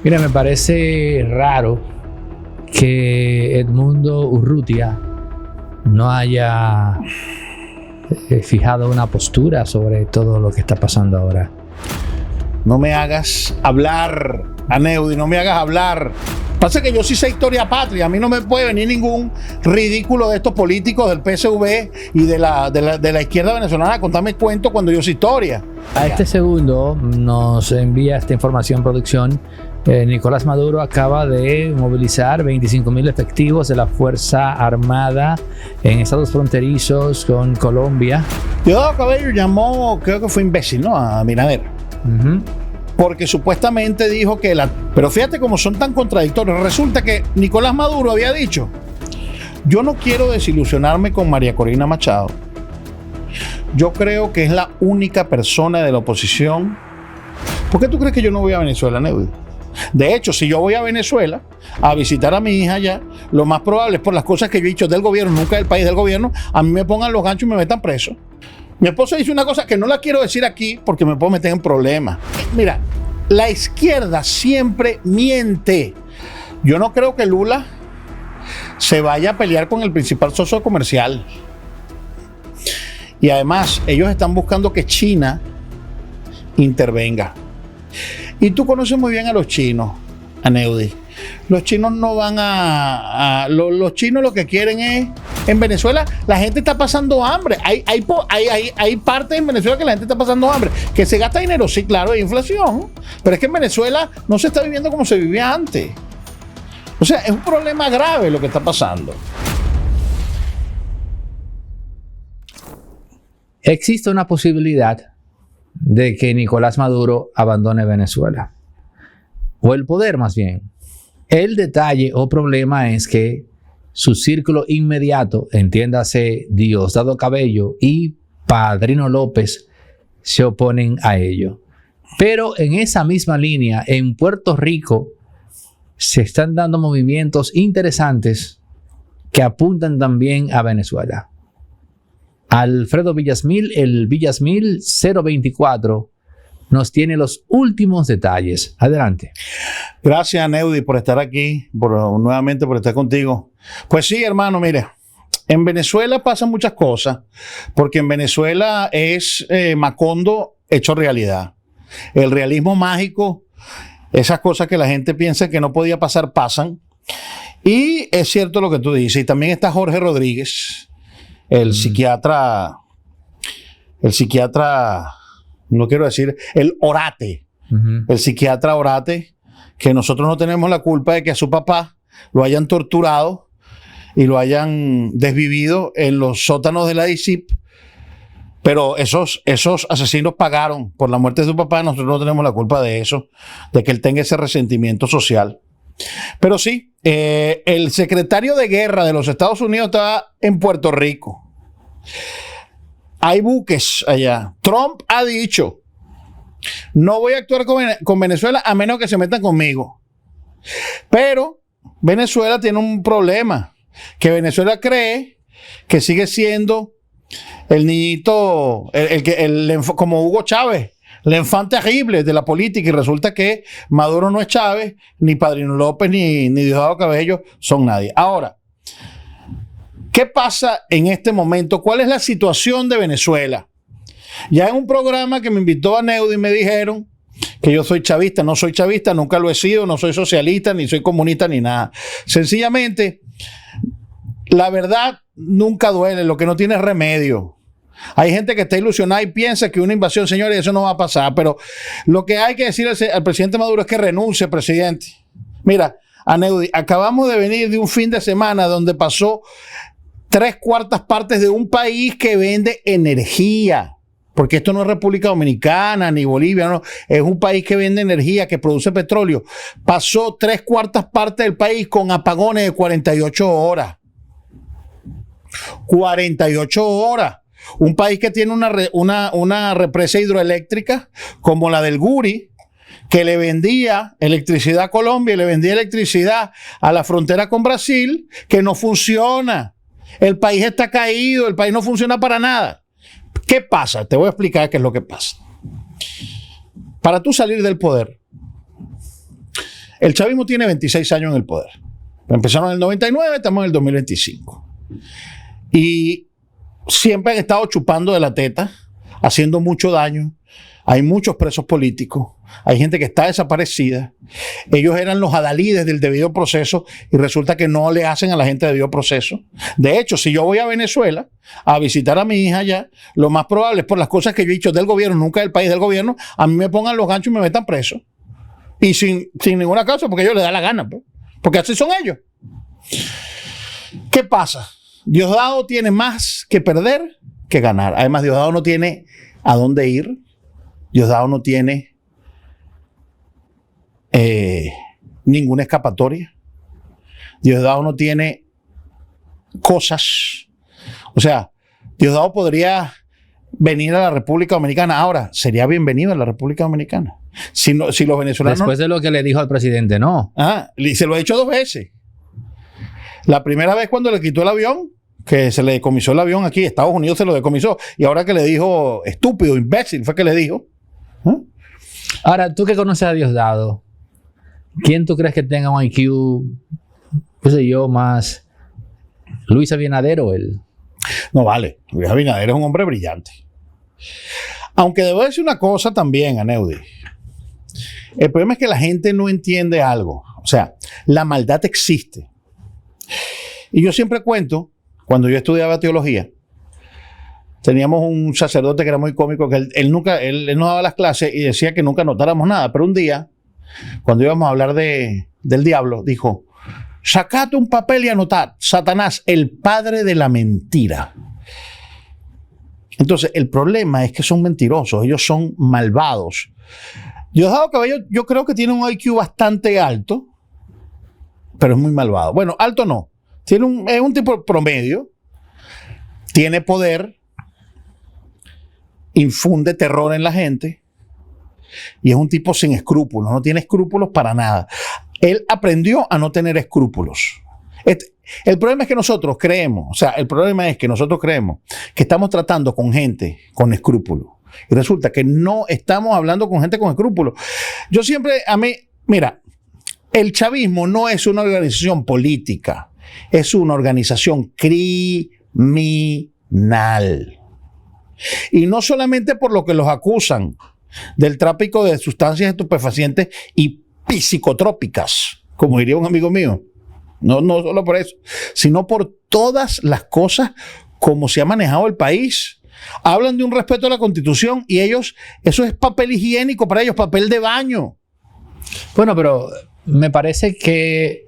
Mira, me parece raro que Edmundo Urrutia no haya fijado una postura sobre todo lo que está pasando ahora. No me hagas hablar, Aneudi, no me hagas hablar. Pasa que yo sí sé historia patria. A mí no me puede venir ningún ridículo de estos políticos del PSV y de la izquierda venezolana a contarme cuento cuando yo sé historia. A este segundo nos envía esta información producción. Nicolás Maduro acaba de movilizar 25,000 efectivos de la Fuerza Armada en estados fronterizos con Colombia. Diosdado Cabello llamó, creo que fue imbécil, ¿no?, a Abinader. Porque supuestamente dijo que Pero fíjate cómo son tan contradictorios. Resulta que Nicolás Maduro había dicho: yo no quiero desilusionarme con María Corina Machado. Yo creo que es la única persona de la oposición. ¿Por qué tú crees que yo no voy a Venezuela, Neudi? De hecho, si yo voy a Venezuela a visitar a mi hija allá, lo más probable es por las cosas que yo he dicho del gobierno, nunca del país, del gobierno, a mí me pongan los ganchos y me metan preso. Mi esposa dice una cosa que no la quiero decir aquí porque me puedo meter en problemas. Mira, la izquierda siempre miente. Yo no creo que Lula se vaya a pelear con el principal socio comercial. Y además, ellos están buscando que China intervenga. Y tú conoces muy bien a los chinos, Aneudi. Los chinos no van los chinos lo que quieren es... En Venezuela la gente está pasando hambre. Hay partes en Venezuela que la gente está pasando hambre. Que se gasta dinero, sí, claro, hay inflación. Pero es que en Venezuela no se está viviendo como se vivía antes. O sea, es un problema grave lo que está pasando. Existe una posibilidad de que Nicolás Maduro abandone Venezuela. O el poder, más bien. El detalle o problema es que su círculo inmediato, entiéndase Diosdado Cabello y Padrino López, se oponen a ello. Pero en esa misma línea, en Puerto Rico, se están dando movimientos interesantes que apuntan también a Venezuela. Alfredo Villasmil, el Villasmil 024, nos tiene los últimos detalles. Adelante. Gracias, Neudi, por estar aquí, nuevamente por estar contigo. Pues sí, hermano, mire, en Venezuela pasan muchas cosas, porque en Venezuela es Macondo hecho realidad. El realismo mágico, esas cosas que la gente piensa que no podía pasar, pasan. Y es cierto lo que tú dices. Y también está Jorge Rodríguez, el psiquiatra, no quiero decir, el Orate, el psiquiatra Orate, que nosotros no tenemos la culpa de que a su papá lo hayan torturado y lo hayan desvivido en los sótanos de la DICIP, pero esos asesinos pagaron por la muerte de su papá. Nosotros no tenemos la culpa de eso, de que él tenga ese resentimiento social. Pero sí, el secretario de guerra de los Estados Unidos estaba en Puerto Rico. Hay buques allá. Trump ha dicho: no voy a actuar con Venezuela a menos que se metan conmigo. Pero Venezuela tiene un problema, que Venezuela cree que sigue siendo el niñito, como Hugo Chávez, el enfant terrible de la política, y resulta que Maduro no es Chávez, ni Padrino López, ni Diosdado Cabello son nadie. Ahora, ¿qué pasa en este momento? ¿Cuál es la situación de Venezuela? Ya en un programa que me invitó a Neudi me dijeron que yo soy chavista. No soy chavista, nunca lo he sido, no soy socialista, ni soy comunista, ni nada. Sencillamente, la verdad nunca duele, lo que no tiene es remedio. Hay gente que está ilusionada y piensa que una invasión, señores, eso no va a pasar. Pero lo que hay que decir al presidente Maduro es que renuncie, presidente. Mira, Aneudi, acabamos de venir de un fin de semana donde pasó 3/4 partes de un país que vende energía. Porque esto no es República Dominicana ni Bolivia, no. Es un país que vende energía, que produce petróleo. Pasó 3/4 partes del país con apagones de 48 horas. 48 horas. Un país que tiene una represa hidroeléctrica como la del Guri, que le vendía electricidad a Colombia y le vendía electricidad a la frontera con Brasil, que no funciona. El país está caído, el país no funciona para nada. ¿Qué pasa? Te voy a explicar qué es lo que pasa. Para tú salir del poder, El chavismo tiene 26 años en el poder. Empezaron en el 99, estamos en el 2025. Y siempre han estado chupando de la teta, haciendo mucho daño. Hay muchos presos políticos. Hay gente que está desaparecida. Ellos eran los adalides del debido proceso y resulta que no le hacen a la gente debido proceso. De hecho, si yo voy a Venezuela a visitar a mi hija allá, lo más probable es por las cosas que yo he dicho del gobierno, nunca del país, del gobierno, a mí me pongan los ganchos y me metan preso. Y sin ninguna causa, porque a ellos les da la gana, pues. Porque así son ellos. ¿Qué pasa? Diosdado tiene más que perder que ganar. Además, Diosdado no tiene a dónde ir. Diosdado no tiene ninguna escapatoria. Diosdado no tiene cosas. O sea, Diosdado podría venir a la República Dominicana. Ahora, sería bienvenido a la República Dominicana. Si los venezolanos... Después de lo que le dijo al presidente, no. Y se lo ha dicho 2 veces. La primera vez cuando le quitó el avión, que se le decomisó el avión aquí, Estados Unidos se lo decomisó. Y ahora que le dijo estúpido, imbécil, fue que le dijo. Ahora, tú que conoces a Diosdado, ¿quién tú crees que tenga un IQ, qué sé yo, más Luis Abinader o él? No vale, Luis Abinader es un hombre brillante. Aunque debo decir una cosa también, Aneudi. El problema es que la gente no entiende algo. O sea, la maldad existe. Y yo siempre cuento, cuando yo estudiaba teología, teníamos un sacerdote que era muy cómico, que él nos daba las clases y decía que nunca notáramos nada. Pero un día, cuando íbamos a hablar del diablo, dijo: sacate un papel y anotad, Satanás, el padre de la mentira. Entonces, el problema es que son mentirosos, ellos son malvados. Diosdado Cabello, yo creo que tiene un IQ bastante alto, pero es muy malvado. Bueno, alto no. Es un tipo promedio, tiene poder, infunde terror en la gente y es un tipo sin escrúpulos, no tiene escrúpulos para nada. Él aprendió a no tener escrúpulos. El problema es que nosotros creemos que estamos tratando con gente con escrúpulos. Y resulta que no estamos hablando con gente con escrúpulos. Yo siempre, mira, el chavismo no es una organización política, es una organización criminal. Y no solamente por lo que los acusan del tráfico de sustancias estupefacientes y psicotrópicas, como diría un amigo mío. No solo por eso, sino por todas las cosas como se ha manejado el país. Hablan de un respeto a la Constitución y ellos, eso es papel higiénico para ellos, papel de baño. Bueno, pero me parece que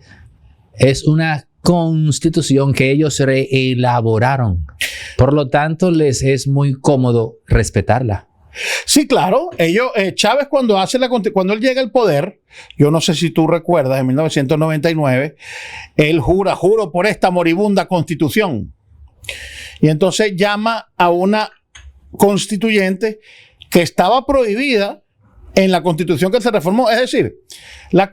es una constitución que ellos reelaboraron. Por lo tanto, les es muy cómodo respetarla. Sí, claro. Chávez cuando él llega al poder, yo no sé si tú recuerdas, en 1999, él juro por esta moribunda constitución. Y entonces llama a una constituyente que estaba prohibida en la constitución que se reformó. Es decir, la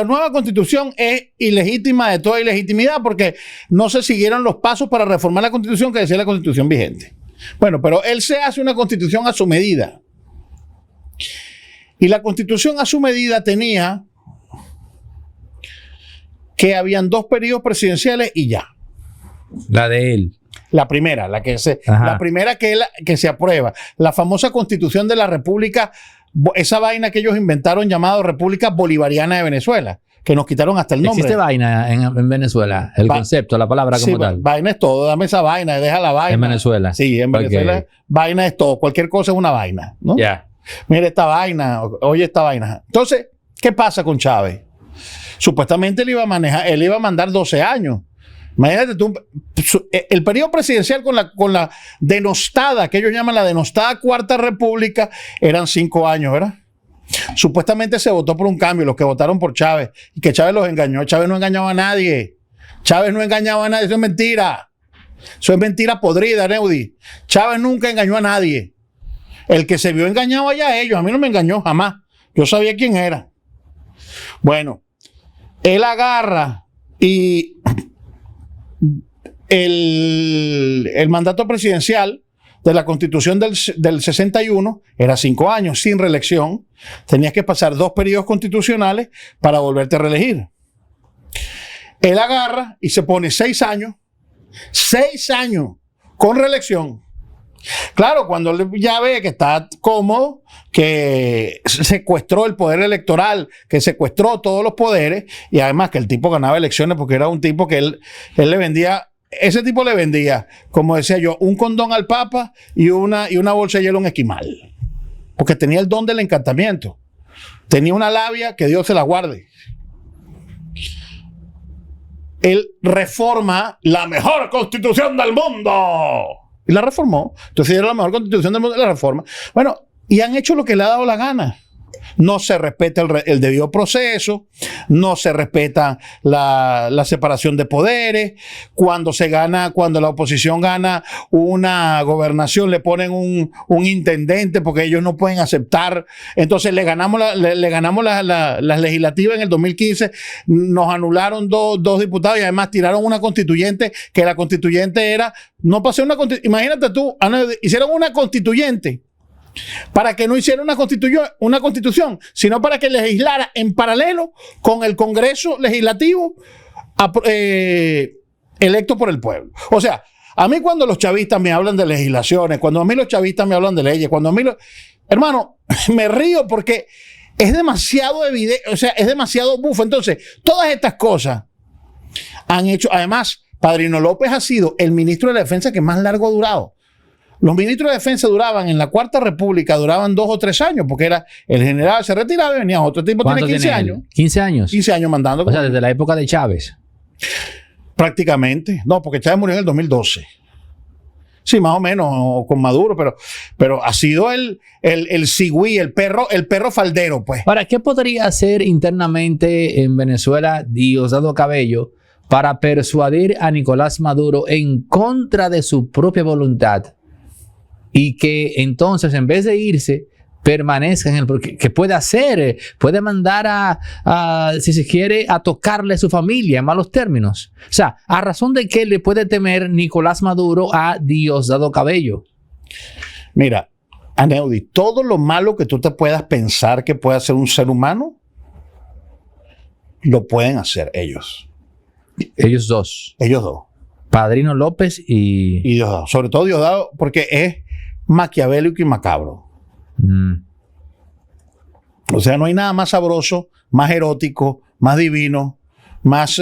nueva constitución es ilegítima de toda ilegitimidad porque no se siguieron los pasos para reformar la constitución que decía la constitución vigente. Bueno, pero él se hace una constitución a su medida. Y la constitución a su medida tenía que habían 2 periodos presidenciales y ya. La de él. La primera que se aprueba. La famosa Constitución de la República, esa vaina que ellos inventaron llamado República Bolivariana de Venezuela, que nos quitaron hasta el nombre. ¿Existe vaina en Venezuela? El concepto, la palabra como tal. Vaina es todo, dame esa vaina, deja la vaina. En Venezuela. Sí, en Venezuela vaina es todo, cualquier cosa es una vaina, ¿no? Ya. Mira esta vaina, oye esta vaina. Entonces, ¿qué pasa con Chávez? Supuestamente él iba a mandar 12 años. Imagínate tú, el periodo presidencial con la denostada, que ellos llaman la denostada Cuarta República, eran 5 años, ¿verdad? Supuestamente se votó por un cambio, los que votaron por Chávez, y que Chávez los engañó. Chávez no engañaba a nadie. Chávez no engañaba a nadie, eso es mentira. Eso es mentira podrida, Neudi. Chávez nunca engañó a nadie. El que se vio engañado allá a ellos, a mí no me engañó jamás. Yo sabía quién era. Bueno, él agarra y el mandato presidencial de la Constitución del 61 era 5 años sin reelección. Tenías que pasar 2 periodos constitucionales para volverte a reelegir. Él agarra y se pone 6 años con reelección. Claro, cuando él ya ve que está cómodo, que secuestró el poder electoral, que secuestró todos los poderes, y además que el tipo ganaba elecciones porque era un tipo que él le vendía, ese tipo le vendía, como decía yo, un condón al Papa y una bolsa de hielo a un esquimal. Porque tenía el don del encantamiento. Tenía una labia que Dios se la guarde. Él reforma la mejor constitución del mundo. Y la reformó. Entonces era la mejor constitución del mundo y la reforma. Bueno, y han hecho lo que le ha dado la gana. No se respeta el debido proceso, no se respeta la separación de poderes. Cuando la oposición gana una gobernación, le ponen un intendente porque ellos no pueden aceptar. Entonces le ganamos las legislativas en el 2015, nos anularon dos diputados y además tiraron una constituyente, que la constituyente era, no pasé una constituyente, imagínate tú, hicieron una constituyente para que no hiciera una constitución, sino para que legislara en paralelo con el Congreso Legislativo electo por el pueblo. O sea, a mí cuando los chavistas me hablan de legislaciones, cuando a mí los chavistas me hablan de leyes, hermano, me río porque es demasiado evidente, o sea, es demasiado bufo. Entonces, todas estas cosas han hecho, además, Padrino López ha sido el ministro de la Defensa que más largo ha durado. Los ministros de defensa duraban, en la Cuarta República, duraban 2 o 3 años, porque era el general se retiraba y venía otro tipo, tiene 15 años. 15 años. 15 años mandando. O sea, desde la época de Chávez. Prácticamente. No, porque Chávez murió en el 2012. Sí, más o menos, con Maduro, pero ha sido el cigüí, el perro faldero, pues. Ahora, ¿qué podría hacer internamente en Venezuela Diosdado Cabello para persuadir a Nicolás Maduro en contra de su propia voluntad? Y que entonces, en vez de irse, permanezca en el... ¿Qué puede hacer? Puede mandar si se quiere, a tocarle a su familia en malos términos. O sea, ¿a razón de qué le puede temer Nicolás Maduro a Diosdado Cabello? Mira, Aneudi, todo lo malo que tú te puedas pensar que puede hacer un ser humano, lo pueden hacer ellos. Ellos dos. Ellos dos. Padrino López y Diosdado. Sobre todo Diosdado, porque es maquiavélico y macabro. O sea, no hay nada más sabroso, más erótico, más divino, más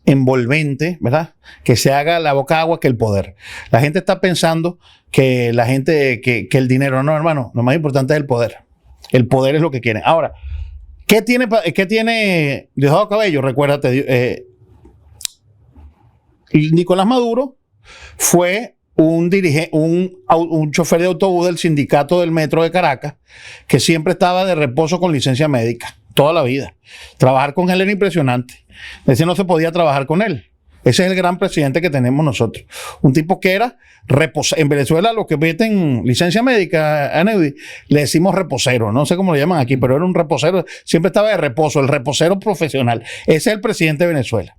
envolvente, ¿verdad? Que se haga la boca agua que el poder. La gente está pensando que el dinero, no, hermano, lo más importante es el poder. El poder es lo que quieren. Ahora, ¿qué tiene Diosdado Cabello? Recuérdate, Nicolás Maduro fue un chofer de autobús del sindicato del metro de Caracas que siempre estaba de reposo con licencia médica toda la vida. Trabajar con él era impresionante. Ese no se podía trabajar con él. Ese es el gran presidente que tenemos nosotros. Un tipo que era en Venezuela, los que meten licencia médica, le decimos reposero. No sé cómo lo llaman aquí, pero era un reposero. Siempre estaba de reposo, el reposero profesional. Ese es el presidente de Venezuela.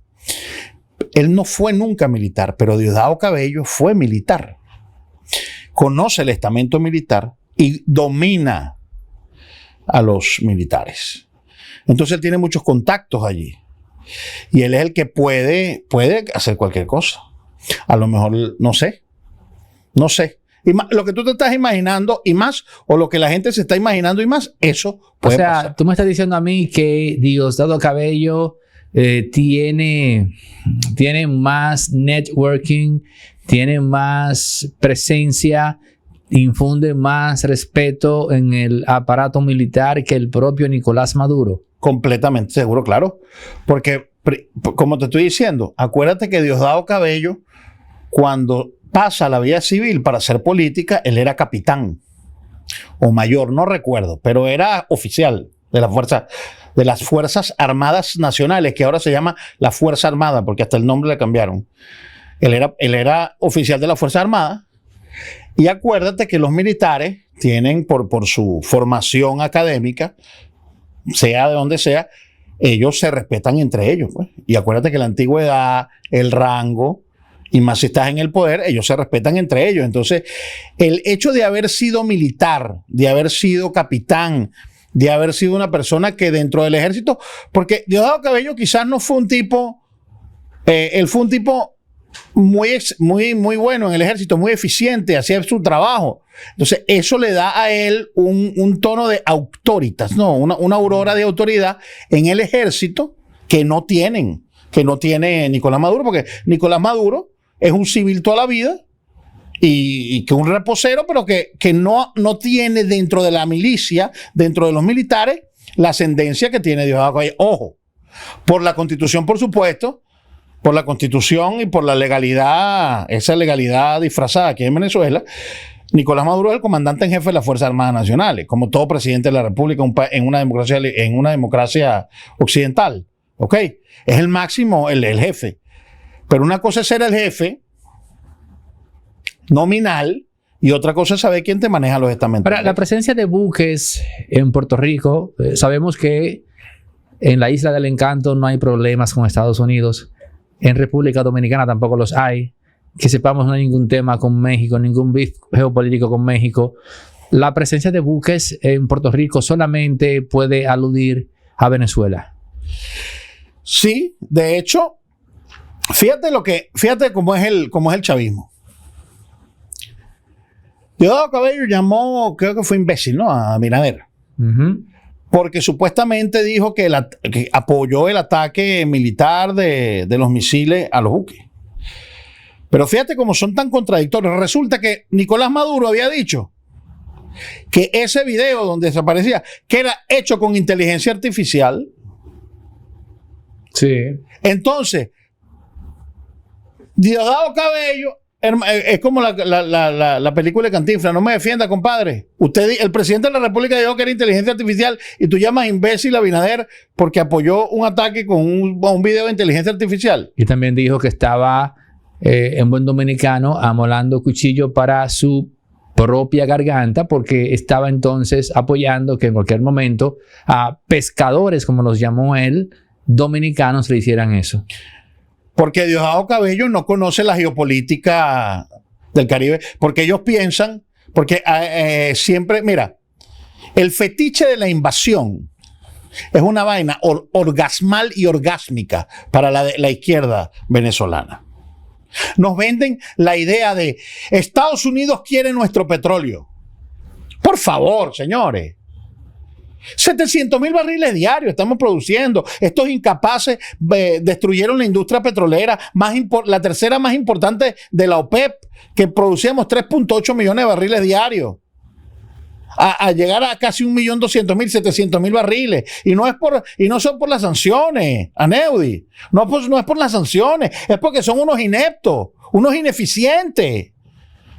Él no fue nunca militar, pero Diosdado Cabello fue militar. Conoce el estamento militar y domina a los militares. Entonces él tiene muchos contactos allí. Y él es el que puede hacer cualquier cosa. A lo mejor, no sé. Y más, lo que tú te estás imaginando y más, o lo que la gente se está imaginando y más, eso puede pasar. O sea, tú me estás diciendo a mí que Diosdado Cabello tiene más networking, tiene más presencia, infunde más respeto en el aparato militar que el propio Nicolás Maduro. Completamente seguro, claro. Porque, como te estoy diciendo, acuérdate que Diosdado Cabello, cuando pasa a la vida civil para hacer política, él era capitán o mayor, no recuerdo, pero era oficial de las Fuerzas Armadas Nacionales, que ahora se llama la Fuerza Armada, porque hasta el nombre le cambiaron. Él era oficial de la Fuerza Armada. Y acuérdate que los militares tienen, por su formación académica, sea de donde sea, ellos se respetan entre ellos, pues. Y acuérdate que la antigüedad, el rango, Y más si estás en el poder, ellos se respetan entre ellos. Entonces, el hecho de haber sido militar, de haber sido capitán, de haber sido una persona que dentro del ejército, porque Diosdado Cabello quizás no fue un tipo, él fue un tipo muy bueno en el ejército, muy eficiente, hacía su trabajo. Entonces, eso le da a él un tono de autoritas, ¿no? Una aurora de autoridad en el ejército que no tiene Nicolás Maduro, porque Nicolás Maduro es un civil toda la vida y que un reposero, pero que no tiene dentro de la milicia, dentro de los militares, la ascendencia que tiene Diosdado Cabello. Ojo, por la Constitución, por supuesto, por la Constitución y por la legalidad, esa legalidad disfrazada aquí en Venezuela, Nicolás Maduro es el comandante en jefe de las Fuerzas Armadas Nacionales, como todo presidente de la República en una democracia occidental. ¿Ok? Es el máximo, el jefe. Pero una cosa es ser el jefe nominal y otra cosa es saber quién te maneja los estamentos. Para la presencia de buques en Puerto Rico, sabemos que en la Isla del Encanto no hay problemas con Estados Unidos. En República Dominicana tampoco los hay. Que sepamos, no hay ningún tema con México, ningún beef geopolítico con México. La presencia de buques en Puerto Rico solamente puede aludir a Venezuela. Sí, de hecho, fíjate cómo es el chavismo. Diosdado Cabello llamó, creo que fue imbécil, ¿no? A Abinader. Porque supuestamente dijo que apoyó el ataque militar de los misiles a los buques. Pero fíjate cómo son tan contradictorios. Resulta que Nicolás Maduro había dicho que ese video donde desaparecía, que era hecho con inteligencia artificial. Sí. Entonces, Diosdado Cabello es como la película de Cantinflas, no me defienda, compadre. El presidente de la República dijo que era inteligencia artificial y tú llamas imbécil a Abinader porque apoyó un ataque con un video de inteligencia artificial. Y también dijo que estaba en buen dominicano amolando cuchillo para su propia garganta porque estaba entonces apoyando que en cualquier momento a pescadores, como los llamó él, dominicanos le hicieran eso. Porque Diosdado Cabello no conoce la geopolítica del Caribe, porque ellos piensan, porque siempre, mira, el fetiche de la invasión es una vaina orgasmal y orgásmica para la izquierda venezolana. Nos venden la idea de Estados Unidos quiere nuestro petróleo. Por favor, señores. 700,000 barriles diarios estamos produciendo. Estos incapaces destruyeron la industria petrolera, la tercera más importante de la OPEP, que producíamos 3.8 millones de barriles diarios. A llegar a casi 1.200.000, 700,000 barriles. Y no son por las sanciones, Aneudi. No es por las sanciones, es porque son unos ineptos, unos ineficientes,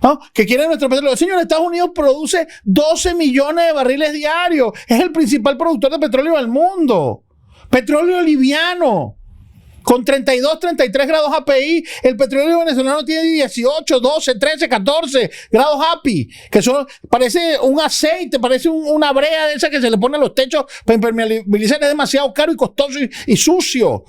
¿no? Que quieren nuestro petróleo. Señor, Estados Unidos produce 12 millones de barriles diarios. Es el principal productor de petróleo del mundo. Petróleo liviano. Con 32, 33 grados API, el petróleo venezolano tiene 18, 12, 13, 14 grados API, que parece un aceite, parece una brea de esa que se le pone a los techos para impermeabilizar. Es demasiado caro y costoso y sucio.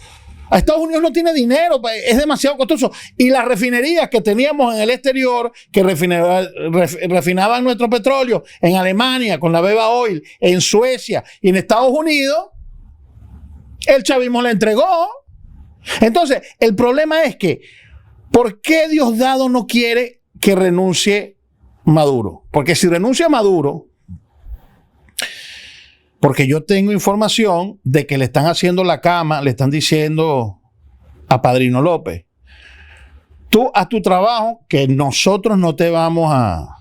A Estados Unidos no tiene dinero, es demasiado costoso. Y las refinerías que teníamos en el exterior, que refinaban nuestro petróleo, en Alemania con la Beba Oil, en Suecia y en Estados Unidos, el chavismo la entregó. Entonces, el problema es que, ¿por qué Diosdado no quiere que renuncie Maduro? Porque si renuncia Maduro, porque yo tengo información de que le están haciendo la cama, le están diciendo a Padrino López, tú haz tu trabajo, que nosotros no te vamos a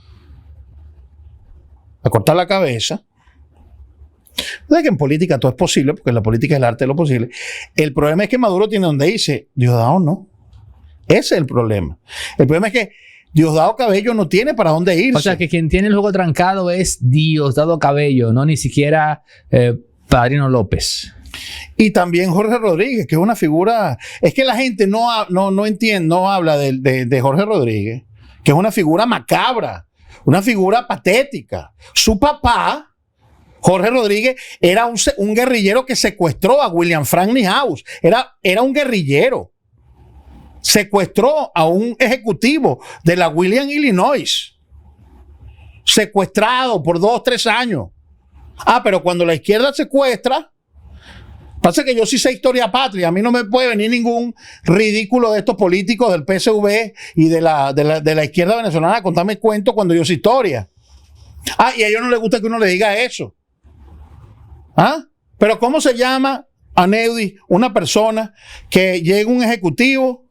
cortar la cabeza. De que en política todo es posible, porque la política es el arte de lo posible. El problema es que Maduro tiene donde dice, Diosdado no. Ese es el problema. El problema es que Diosdado Cabello no tiene para dónde irse. O sea, que quien tiene el juego trancado es Diosdado Cabello, no ni siquiera Padrino López. Y también Jorge Rodríguez, que es una figura... Es que la gente no entiende, no habla de Jorge Rodríguez, que es una figura macabra, una figura patética. Su papá, Jorge Rodríguez, era un guerrillero que secuestró a William Frank Nihouse. Era un guerrillero. secuestró a un ejecutivo de la Williams, Illinois. Secuestrado por 2 o 3 años. Pero cuando la izquierda secuestra, pasa que yo sí sé historia patria. A mí no me puede venir ningún ridículo de estos políticos del PSV y de la izquierda venezolana a contarme cuentos cuando yo sé historia. Y a ellos no les gusta que uno le diga eso. Pero ¿cómo se llama, Aneudi, una persona que llega un ejecutivo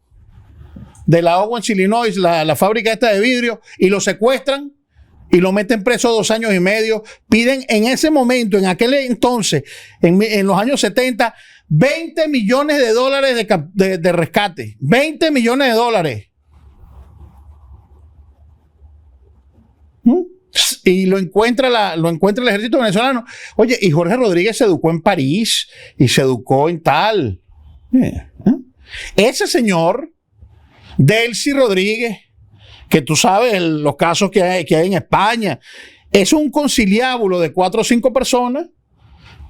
de la Owens, Illinois, la fábrica esta de vidrio, y lo secuestran y lo meten preso 2 años y medio? Piden en ese momento, en aquel entonces, en los años 70, $20 millones de rescate. $20 millones. Y lo encuentra el ejército venezolano. Oye, y Jorge Rodríguez se educó en París y se educó en tal. Ese señor, Delcy Rodríguez, que tú sabes los casos que hay en España, es un conciliábulo de 4 o 5 personas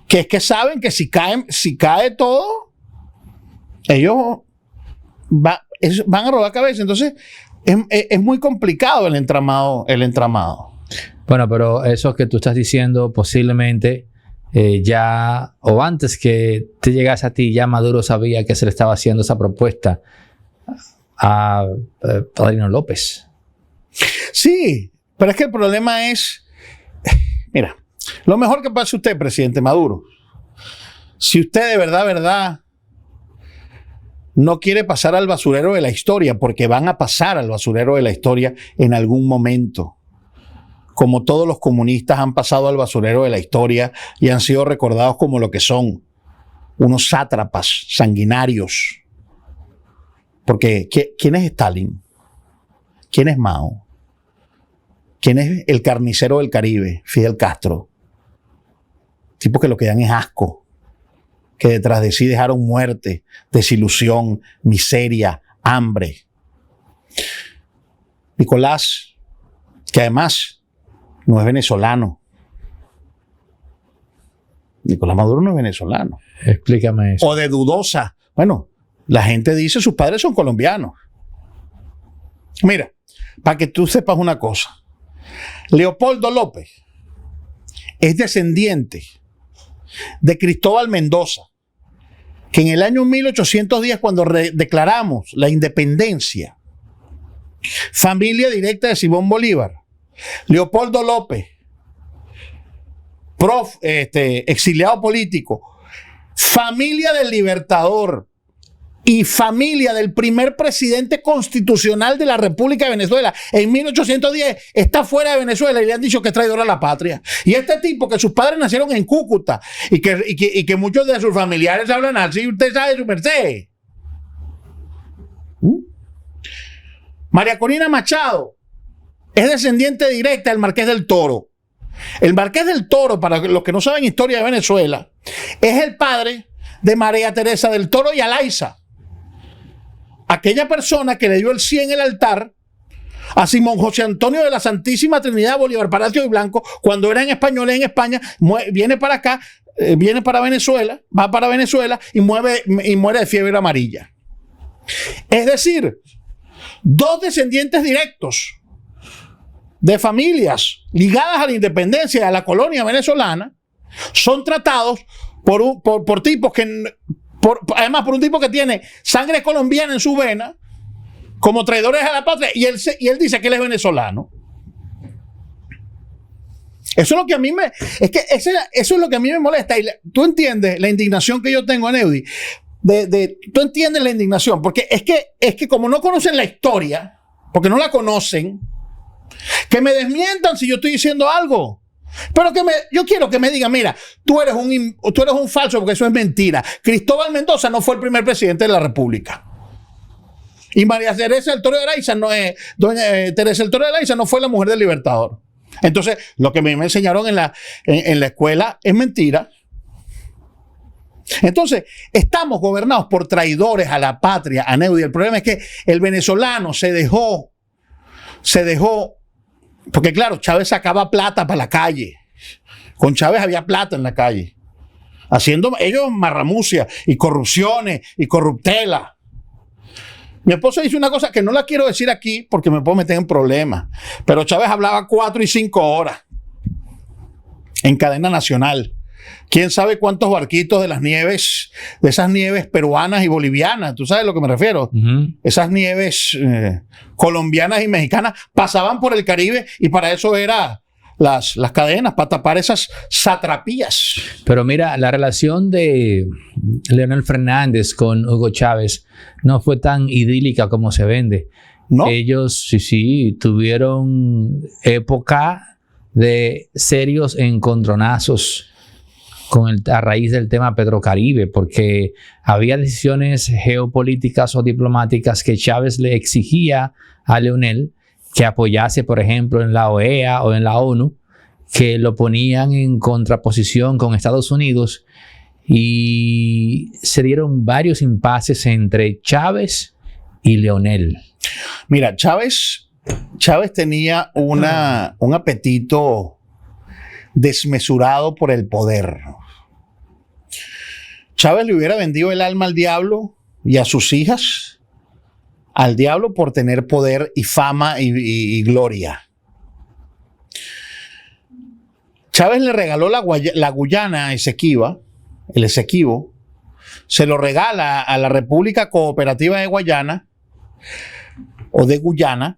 que es que saben que si cae todo, ellos van a rodar cabeza. Entonces es muy complicado el entramado. Bueno, pero eso que tú estás diciendo posiblemente ya, o antes que te llegase a ti, ya Maduro sabía que se le estaba haciendo esa propuesta a Padrino López. Sí, pero es que el problema es, mira, lo mejor que pase usted, presidente Maduro, si usted de verdad no quiere pasar al basurero de la historia, porque van a pasar al basurero de la historia en algún momento, como todos los comunistas han pasado al basurero de la historia y han sido recordados como lo que son, unos sátrapas sanguinarios. Porque ¿quién es Stalin? ¿Quién es Mao? ¿Quién es el carnicero del Caribe? Fidel Castro. Tipos que lo que dan es asco, que detrás de sí dejaron muerte, desilusión, miseria, hambre. Nicolás, que además no es venezolano. Nicolás Maduro no es venezolano. Explícame eso. O de dudosa. Bueno, la gente dice sus padres son colombianos. Mira, para que tú sepas una cosa. Leopoldo López es descendiente de Cristóbal Mendoza, que en el año 1810, cuando declaramos la independencia, familia directa de Simón Bolívar, Leopoldo López, exiliado político, familia del Libertador y familia del primer presidente constitucional de la República de Venezuela en 1810, está fuera de Venezuela y le han dicho que es traidor a la patria. Y este tipo, que sus padres nacieron en Cúcuta y que muchos de sus familiares hablan así, usted sabe, su merced. María Corina Machado es descendiente directa del Marqués del Toro. El Marqués del Toro, para los que no saben historia de Venezuela, es el padre de María Teresa del Toro y Alaiza, aquella persona que le dio el sí en el altar a Simón José Antonio de la Santísima Trinidad Bolívar Palacio y Blanco cuando eran españoles en España. Viene para acá, viene para Venezuela, va para Venezuela y muere de fiebre amarilla. Es decir, 2 descendientes directos de familias ligadas a la independencia y a la colonia venezolana son tratados por tipos que, además por un tipo que tiene sangre colombiana en su vena, como traidores a la patria, y él dice que él es venezolano. Eso es lo que a mí eso es lo que a mí me molesta. Y tú entiendes la indignación que yo tengo, Aneudi. Tú entiendes la indignación, porque es que como no conocen la historia, porque no la conocen, que me desmientan si yo estoy diciendo algo. Pero yo quiero que me digan, mira, tú eres un falso, porque eso es mentira. Cristóbal Mendoza no fue el primer presidente de la República. Y María Teresa del Toro de Alaiza doña Teresa del Toro de Alaiza no fue la mujer del Libertador. Entonces, lo que me enseñaron en la escuela es mentira. Entonces, estamos gobernados por traidores a la patria, a Aneudi. El problema es que el venezolano se dejó, porque claro, Chávez sacaba plata para la calle. Con Chávez había plata en la calle, haciendo ellos marramucia y corrupciones y corruptela. Mi esposa dice una cosa que no la quiero decir aquí porque me puedo meter en problemas, pero Chávez hablaba 4 y 5 horas en cadena nacional. ¿Quién sabe cuántos barquitos de las nieves, de esas nieves peruanas y bolivianas? ¿Tú sabes a lo que me refiero? Esas nieves colombianas y mexicanas pasaban por el Caribe y para eso era las cadenas, para tapar esas satrapías. Pero mira, la relación de Leonel Fernández con Hugo Chávez no fue tan idílica como se vende. ¿No? Ellos sí tuvieron época de serios encontronazos a raíz del tema Petrocaribe, porque había decisiones geopolíticas o diplomáticas que Chávez le exigía a Leonel que apoyase, por ejemplo, en la OEA o en la ONU, que lo ponían en contraposición con Estados Unidos, y se dieron varios impases entre Chávez y Leonel. Mira, Chávez tenía un apetito desmesurado por el poder. Chávez le hubiera vendido el alma al diablo y a sus hijas al diablo por tener poder y fama y gloria. Chávez le regaló la Guyana a Esequiba, el Esequibo, se lo regala a la República Cooperativa de Guayana, o de Guyana,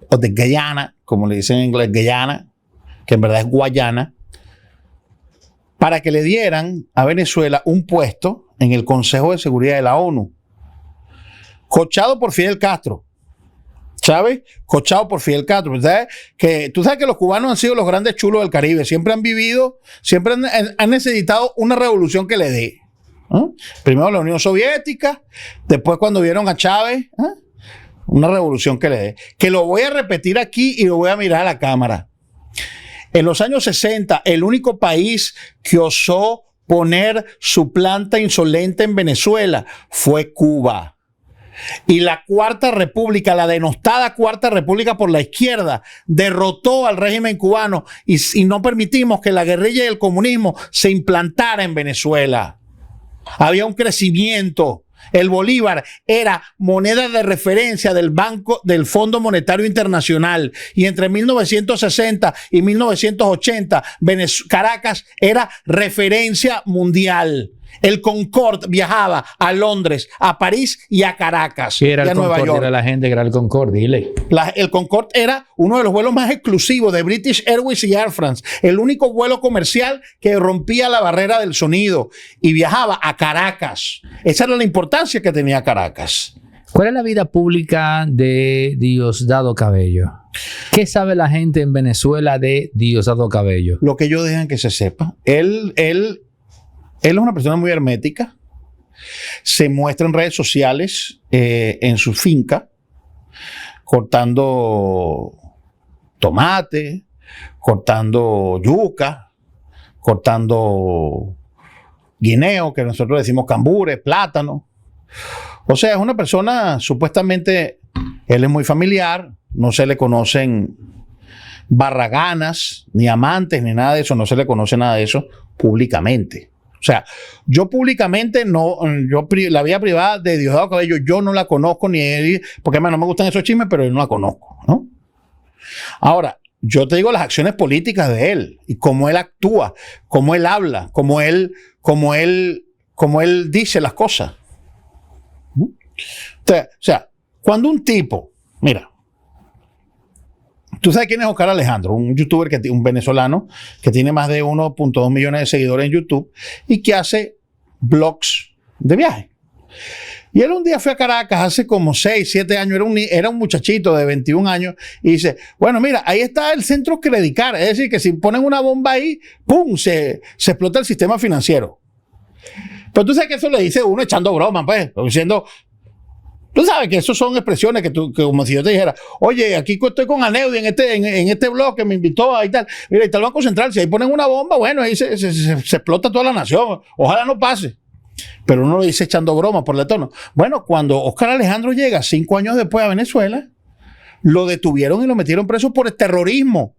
o de Guyana, como le dicen en inglés, Guyana, que en verdad es Guayana, para que le dieran a Venezuela un puesto en el Consejo de Seguridad de la ONU, coachado por Fidel Castro. Chávez, coachado por Fidel Castro. Tú sabes que los cubanos han sido los grandes chulos del Caribe, siempre han vivido, siempre han necesitado una revolución que le dé. Primero la Unión Soviética, después cuando vieron a Chávez, una revolución que le dé. Que lo voy a repetir aquí y lo voy a mirar a la cámara. En los años 60, el único país que osó poner su planta insolente en Venezuela fue Cuba. Y la Cuarta República, la denostada Cuarta República por la izquierda, derrotó al régimen cubano y no permitimos que la guerrilla y el comunismo se implantara en Venezuela. Había un crecimiento. El bolívar era moneda de referencia del Fondo Monetario Internacional, y entre 1960 y 1980 Caracas era referencia mundial. El Concorde viajaba a Londres, a París y a Caracas. ¿Qué era y a el Nueva Concorde? York. Era la gente que era el Concorde, dile. El Concorde era uno de los vuelos más exclusivos de British Airways y Air France. El único vuelo comercial que rompía la barrera del sonido y viajaba a Caracas. Esa era la importancia que tenía Caracas. ¿Cuál es la vida pública de Diosdado Cabello? ¿Qué sabe la gente en Venezuela de Diosdado Cabello? Lo que ellos dejan que se sepa. Él es una persona muy hermética. Se muestra en redes sociales, en su finca, cortando tomate, cortando yuca, cortando guineo, que nosotros decimos cambures, plátano. O sea, es una persona, supuestamente, él es muy familiar, no se le conocen barraganas, ni amantes, ni nada de eso, no se le conoce nada de eso públicamente. O sea, yo públicamente no, la vida privada de Diosdado Cabello, yo no la conozco ni él, porque además no me gustan esos chismes, pero yo no la conozco, ¿no? Ahora, yo te digo las acciones políticas de él y cómo él actúa, cómo él habla, cómo él dice las cosas. O sea, cuando un tipo, mira, ¿tú sabes quién es Oscar Alejandro? Un youtuber, un venezolano que tiene más de 1.2 millones de seguidores en YouTube y que hace vlogs de viaje. Y él un día fue a Caracas hace como 6, 7 años, era un muchachito de 21 años, y dice, bueno, mira, ahí está el centro Credicar, es decir, que si ponen una bomba ahí, ¡pum!, se explota el sistema financiero. Pero tú sabes que eso le dice uno echando broma, pues, diciendo... Tú sabes que eso son expresiones que como si yo te dijera, oye, aquí estoy con Aneudi en este blog que me invitó ahí tal. Mira, ahí está el Banco Central. Si ahí ponen una bomba, bueno, ahí se explota toda la nación. Ojalá no pase. Pero uno lo dice echando broma por el tono. Bueno, cuando Oscar Alejandro llega 5 años después a Venezuela, lo detuvieron y lo metieron preso por el terrorismo.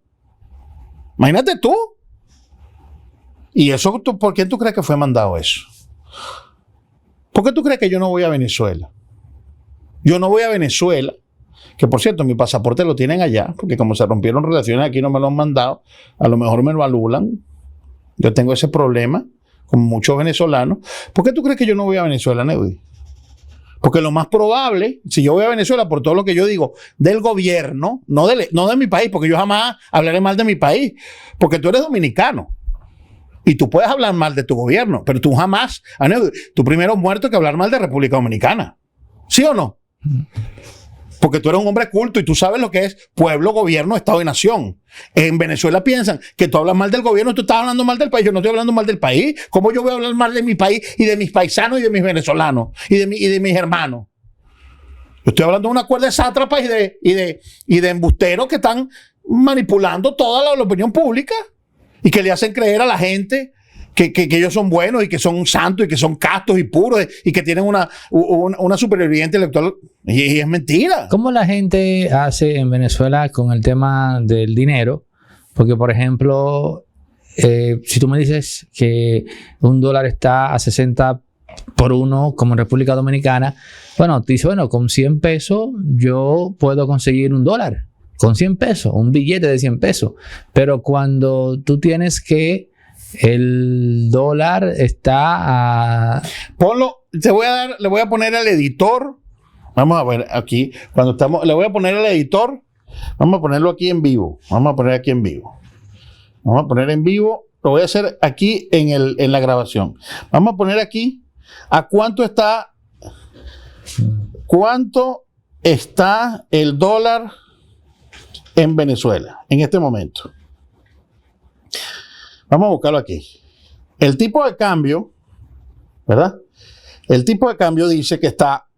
Imagínate tú. ¿Y eso por quién tú crees que fue mandado eso? ¿Por qué tú crees que yo no voy a Venezuela? Yo no voy a Venezuela, que por cierto, mi pasaporte lo tienen allá, porque como se rompieron relaciones aquí no me lo han mandado, a lo mejor me lo anulan. Yo tengo ese problema con muchos venezolanos. ¿Por qué tú crees que yo no voy a Venezuela, Neudi? Porque lo más probable, si yo voy a Venezuela por todo lo que yo digo del gobierno, no de mi país, porque yo jamás hablaré mal de mi país, porque tú eres dominicano y tú puedes hablar mal de tu gobierno, pero tú jamás, tú primero muerto que hablar mal de República Dominicana. ¿Sí o no? Porque tú eres un hombre culto y tú sabes lo que es pueblo, gobierno, Estado y nación. En Venezuela piensan que tú hablas mal del gobierno, tú estás hablando mal del país. Yo no estoy hablando mal del país. ¿Cómo yo voy a hablar mal de mi país y de mis paisanos y de mis venezolanos y de mis hermanos? Yo estoy hablando de una cuerda de sátrapas y de embusteros que están manipulando toda la opinión pública y que le hacen creer a la gente que ellos son buenos y que son santos y que son castos y puros y que tienen una superioridad intelectual. Y es mentira. ¿Cómo la gente hace en Venezuela con el tema del dinero? Porque, por ejemplo, si tú me dices que un dólar está a 60 por 1 como en República Dominicana, bueno, tú dices, bueno, con 100 pesos yo puedo conseguir un dólar. Con 100 pesos, un billete de 100 pesos. Pero cuando tú tienes que el dólar está a... Ponlo, le voy a poner al editor. Vamos a ver aquí, le voy a poner al editor. Vamos a ponerlo aquí en vivo. Vamos a poner aquí en vivo. Vamos a poner en vivo. Lo voy a hacer aquí en la grabación. Vamos a poner aquí a cuánto está el dólar en Venezuela en este momento. Vamos a buscarlo aquí. El tipo de cambio, ¿verdad? El tipo de cambio dice que está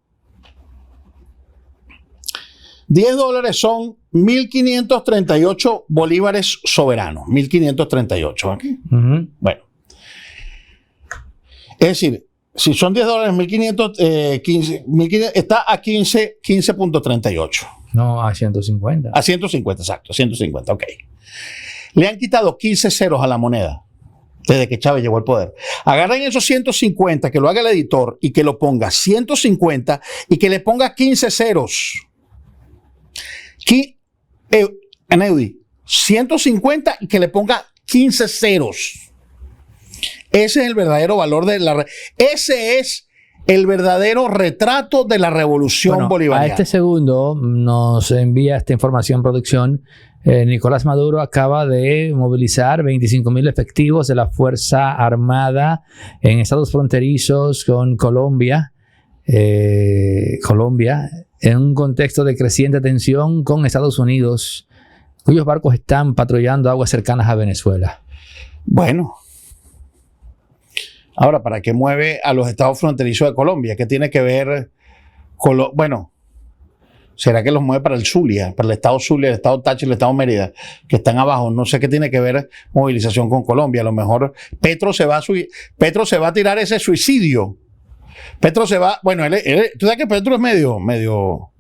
10 dólares son 1.538 bolívares soberanos. 1.538 aquí. Bueno. Es decir, si son 10 dólares, 1.515, está a 15.38. No, a 150. A 150, exacto. 150, ok. Le han quitado 15 ceros a la moneda desde que Chávez llegó al poder. Agarren esos 150, que lo haga el editor y que lo ponga 150 y que le ponga 15 ceros. Neudi, 150 y que le ponga 15 ceros. Ese es el verdadero valor de ese es el verdadero retrato de la revolución bolivariana. A este segundo nos envía esta información, producción. Nicolás Maduro acaba de movilizar 25,000 efectivos de la Fuerza Armada en estados fronterizos con Colombia, en un contexto de creciente tensión con Estados Unidos, cuyos barcos están patrullando aguas cercanas a Venezuela. Bueno, ahora, ¿para qué mueve a los estados fronterizos de Colombia? ¿Qué tiene que ver con bueno, ¿será que los mueve para el Zulia, para el estado Zulia, el estado Táchira, el estado Mérida, que están abajo? No sé qué tiene que ver movilización con Colombia. A lo mejor Petro se va a tirar ese suicidio. Petro se va, bueno, tú sabes que Petro es medio.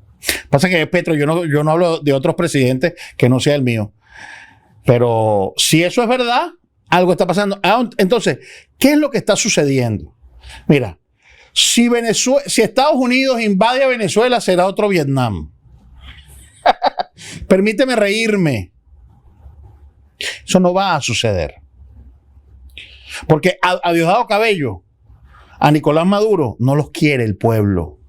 Pasa que es Petro, yo no hablo de otros presidentes que no sea el mío. Pero si eso es verdad, algo está pasando. Entonces, ¿qué es lo que está sucediendo? Mira, si Estados Unidos invade a Venezuela, será otro Vietnam. Permíteme reírme. Eso no va a suceder. Porque a Diosdado Cabello, a Nicolás Maduro, no los quiere el pueblo.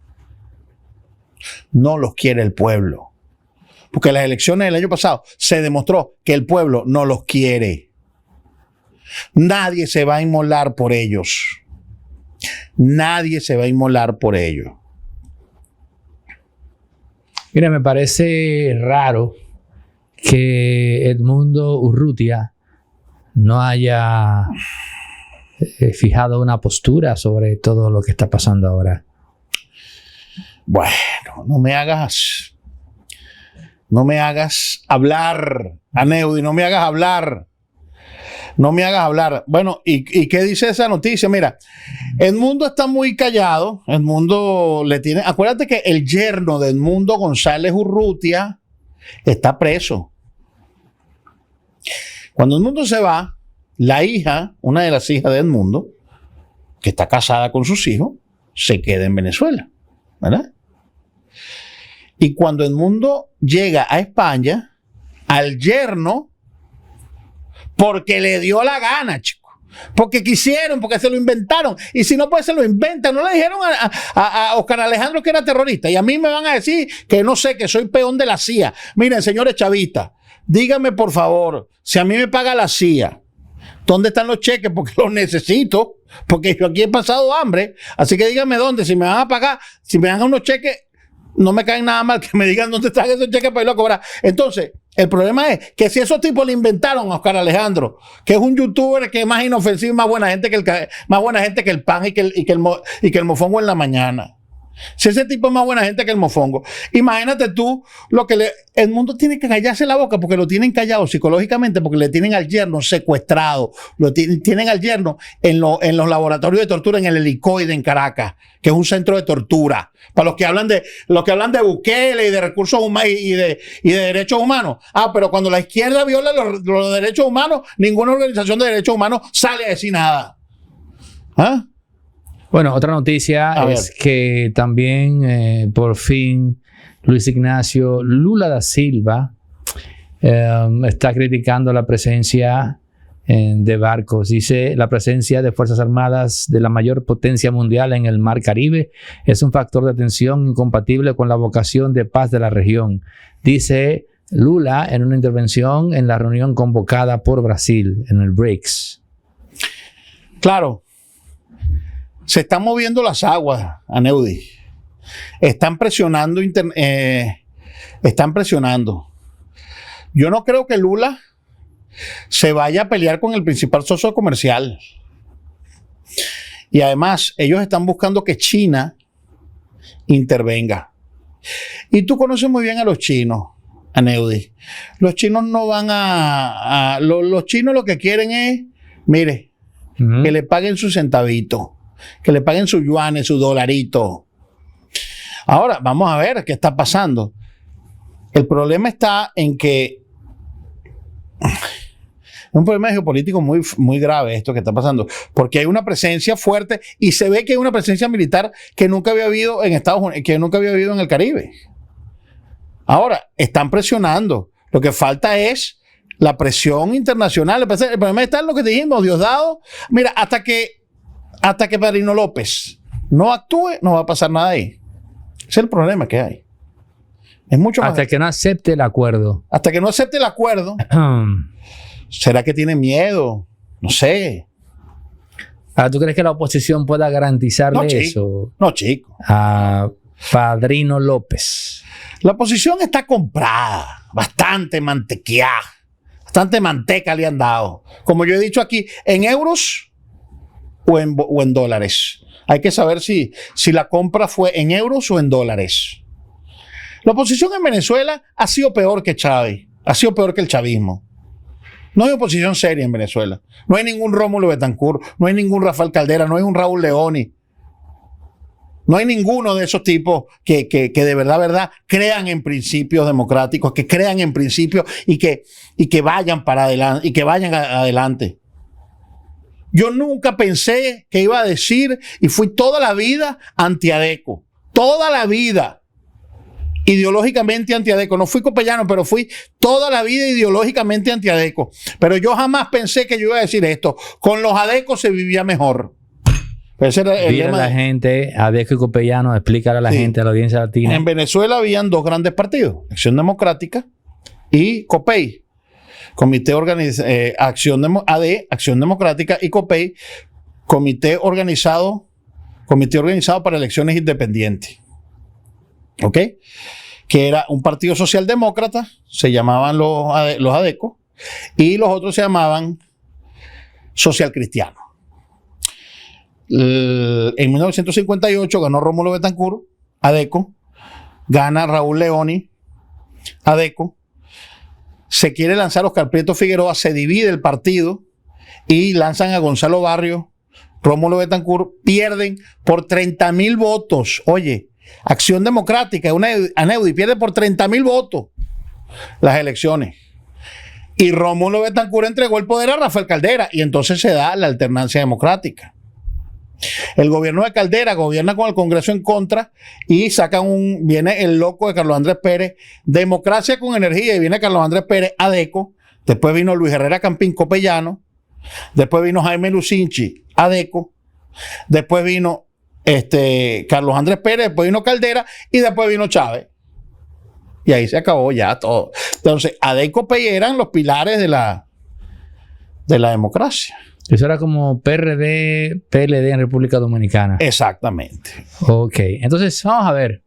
No los quiere el pueblo. Porque en las elecciones del año pasado se demostró que el pueblo no los quiere. Nadie se va a inmolar por ellos. Nadie se va a inmolar por ello. Mira, me parece raro que Edmundo Urrutia no haya fijado una postura sobre todo lo que está pasando ahora. Bueno, no me hagas hablar, Neudi, no me hagas hablar. No me hagas hablar. Bueno, ¿y qué dice esa noticia? Mira, Edmundo está muy callado. Edmundo le tiene... Acuérdate que el yerno de Edmundo González Urrutia está preso. Cuando Edmundo se va, la hija, una de las hijas de Edmundo, que está casada con sus hijos, se queda en Venezuela, ¿verdad? Y cuando Edmundo llega a España, al yerno, porque le dio la gana, chico. Porque quisieron, porque se lo inventaron. Y si no, pues se lo inventan. No le dijeron a Oscar Alejandro que era terrorista. Y a mí me van a decir que no sé, que soy peón de la CIA. Miren, señores chavistas, díganme por favor, si a mí me paga la CIA, ¿dónde están los cheques? Porque los necesito. Porque yo aquí he pasado hambre. Así que díganme dónde. Si me van a pagar, si me dan unos cheques, no me caen nada mal que me digan dónde están esos cheques para irlo a cobrar. Entonces, el problema es que si esos tipos le inventaron a Oscar Alejandro, que es un youtuber que es más inofensivo y más buena gente que el pan y que el mofongo en la mañana. Si ese tipo es más buena gente que el mofongo, imagínate tú el mundo tiene que callarse la boca porque lo tienen callado psicológicamente, porque le tienen al yerno secuestrado, tienen al yerno en los laboratorios de tortura en el Helicoide en Caracas, que es un centro de tortura. Para los que hablan de Bukele y de recursos humanos y de derechos humanos. Pero cuando la izquierda viola los derechos humanos, ninguna organización de derechos humanos sale a decir nada. ¿Ah? Bueno, otra noticia es que también por fin Luis Ignacio Lula da Silva está criticando la presencia de barcos. Dice: la presencia de Fuerzas Armadas de la mayor potencia mundial en el Mar Caribe es un factor de tensión incompatible con la vocación de paz de la región. Dice Lula en una intervención en la reunión convocada por Brasil en el BRICS. Claro. Se están moviendo las aguas, Aneudi. Están presionando. Están presionando. Yo no creo que Lula se vaya a pelear con el principal socio comercial. Y además, ellos están buscando que China intervenga. Y tú conoces muy bien a los chinos, Aneudi. Los chinos no van los chinos lo que quieren es, mire, que le paguen su centavito. Que le paguen sus yuanes, su dolarito. Ahora, vamos a ver qué está pasando. El problema está en que es un problema geopolítico muy, muy grave esto que está pasando, porque hay una presencia fuerte y se ve que hay una presencia militar que nunca había habido en Estados Unidos, que nunca había habido en el Caribe. Ahora, están presionando. Lo que falta es la presión internacional. El problema está en lo que dijimos, Diosdado. Mira, hasta que Padrino López no actúe, no va a pasar nada ahí. Ese es el problema que hay. Es mucho más. Hasta que no acepte el acuerdo. Hasta que no acepte el acuerdo. ¿Será que tiene miedo? No sé. ¿Tú crees que la oposición pueda garantizarle eso? No, chico. A Padrino López. La oposición está comprada. Bastante mantequeada. Bastante manteca le han dado. Como yo he dicho aquí, en euros o en dólares. Hay que saber si la compra fue en euros o en dólares. La oposición en Venezuela ha sido peor que Chávez, ha sido peor que el chavismo. No hay oposición seria en Venezuela. No hay ningún Rómulo Betancourt, no hay ningún Rafael Caldera, no hay un Raúl Leoni. No hay ninguno de esos tipos que de verdad crean en principios democráticos, que crean en principios y que vayan para adelante, y que vayan adelante. Yo nunca pensé que iba a decir, y fui toda la vida anti-ADECO. Toda la vida. Ideológicamente anti-ADECO. No fui copellano, pero fui toda la vida ideológicamente anti-ADECO. Pero yo jamás pensé que yo iba a decir esto. Con los ADECO se vivía mejor. Dile a la gente, ADECO y copellano, explícale a la gente, a la audiencia latina. En Venezuela habían dos grandes partidos, Acción Democrática y COPEI. Comité Acción Democrática y COPEI, comité organizado para elecciones independientes. ¿Ok? Que era un partido socialdemócrata, se llamaban los ADECO, y los otros se llamaban social cristianos. En 1958 ganó Rómulo Betancourt, ADECO, gana Raúl Leoni, ADECO. Se quiere lanzar Oscar Prieto Figueroa, se divide el partido y lanzan a Gonzalo Barrios, Rómulo Betancourt, pierden por 30,000 votos. Oye, Acción Democrática, Aneudi, pierde por 30,000 votos las elecciones. Y Rómulo Betancourt entregó el poder a Rafael Caldera y entonces se da la alternancia democrática. El gobierno de Caldera gobierna con el Congreso en contra y viene el loco de Carlos Andrés Pérez, democracia con energía, y viene Carlos Andrés Pérez, ADECO. Después vino Luis Herrera Campín, Copellano. Después vino Jaime Lucinchi, ADECO. Después vino Carlos Andrés Pérez, después vino Caldera y después vino Chávez. Y ahí se acabó ya todo. Entonces, ADECO y eran los pilares de la democracia. Eso era como PRD, PLD en República Dominicana. Exactamente. Ok, entonces vamos a ver.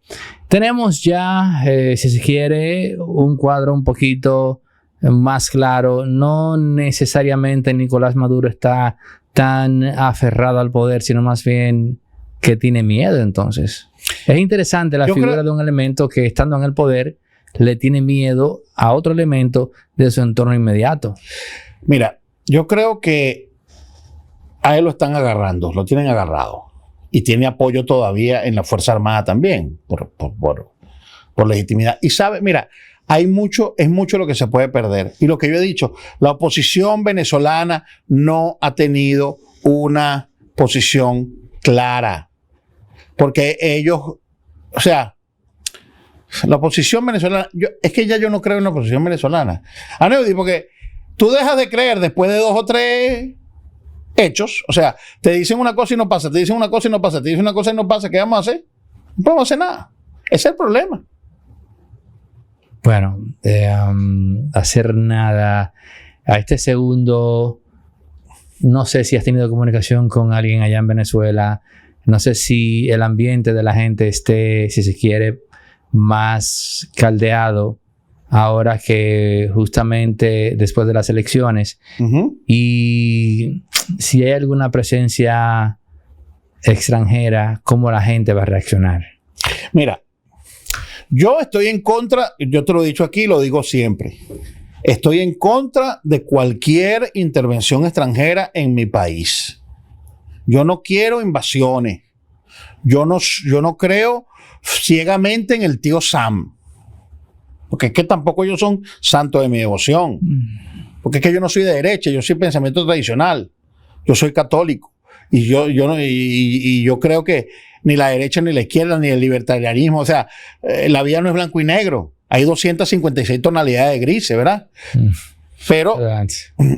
Tenemos ya, si se quiere, un cuadro un poquito más claro. No necesariamente Nicolás Maduro está tan aferrado al poder, sino más bien que tiene miedo entonces. Es interesante la figura de un elemento que estando en el poder le tiene miedo a otro elemento de su entorno inmediato. Mira, yo creo que a él lo están agarrando, lo tienen agarrado. Y tiene apoyo todavía en la Fuerza Armada también, por legitimidad. Y sabe, mira, es mucho lo que se puede perder. Y lo que yo he dicho, la oposición venezolana no ha tenido una posición clara. Porque ellos, o sea, la oposición venezolana, es que ya yo no creo en la oposición venezolana. Aneudi, porque tú dejas de creer después de 2 o 3 hechos. O sea, te dicen una cosa y no pasa, te dicen una cosa y no pasa, te dicen una cosa y no pasa. ¿Qué vamos a hacer? No podemos hacer nada. Ese es el problema. Bueno, hacer nada. A este segundo, no sé si has tenido comunicación con alguien allá en Venezuela. No sé si el ambiente de la gente esté, si se quiere, más caldeado ahora que justamente después de las elecciones. Y si hay alguna presencia extranjera, ¿cómo la gente va a reaccionar? Mira, yo estoy en contra, yo te lo he dicho aquí, lo digo siempre. Estoy en contra de cualquier intervención extranjera en mi país. Yo no quiero invasiones. Yo no creo ciegamente en el tío Sam. Porque es que tampoco ellos son santos de mi devoción. Porque es que yo no soy de derecha, yo soy pensamiento tradicional. Yo soy católico. Y yo creo que ni la derecha, ni la izquierda, ni el libertarianismo, o sea, la vida no es blanco y negro. Hay 256 tonalidades de grises, ¿verdad? Pero...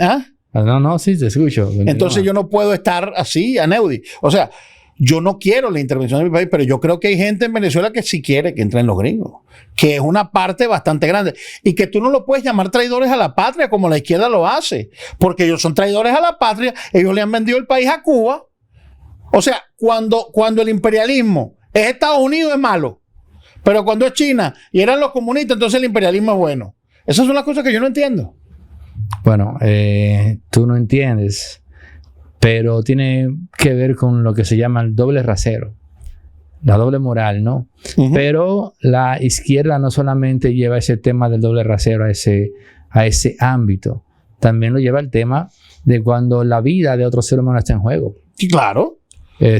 ¿ah? No, sí, te escucho. Entonces yo no puedo estar así, Aneudi. O sea, yo no quiero la intervención de mi país, pero yo creo que hay gente en Venezuela que sí quiere que entren los gringos, que es una parte bastante grande, y que tú no lo puedes llamar traidores a la patria como la izquierda lo hace, porque ellos son traidores a la patria, ellos le han vendido el país a Cuba. O sea, cuando el imperialismo es Estados Unidos es malo, pero cuando es China y eran los comunistas, entonces el imperialismo es bueno. Esas son las cosas que yo no entiendo. Bueno, tú no entiendes, pero tiene que ver con lo que se llama el doble rasero, la doble moral, ¿no? Pero la izquierda no solamente lleva ese tema del doble rasero a ese ámbito, también lo lleva el tema de cuando la vida de otro ser humano está en juego. Sí, claro.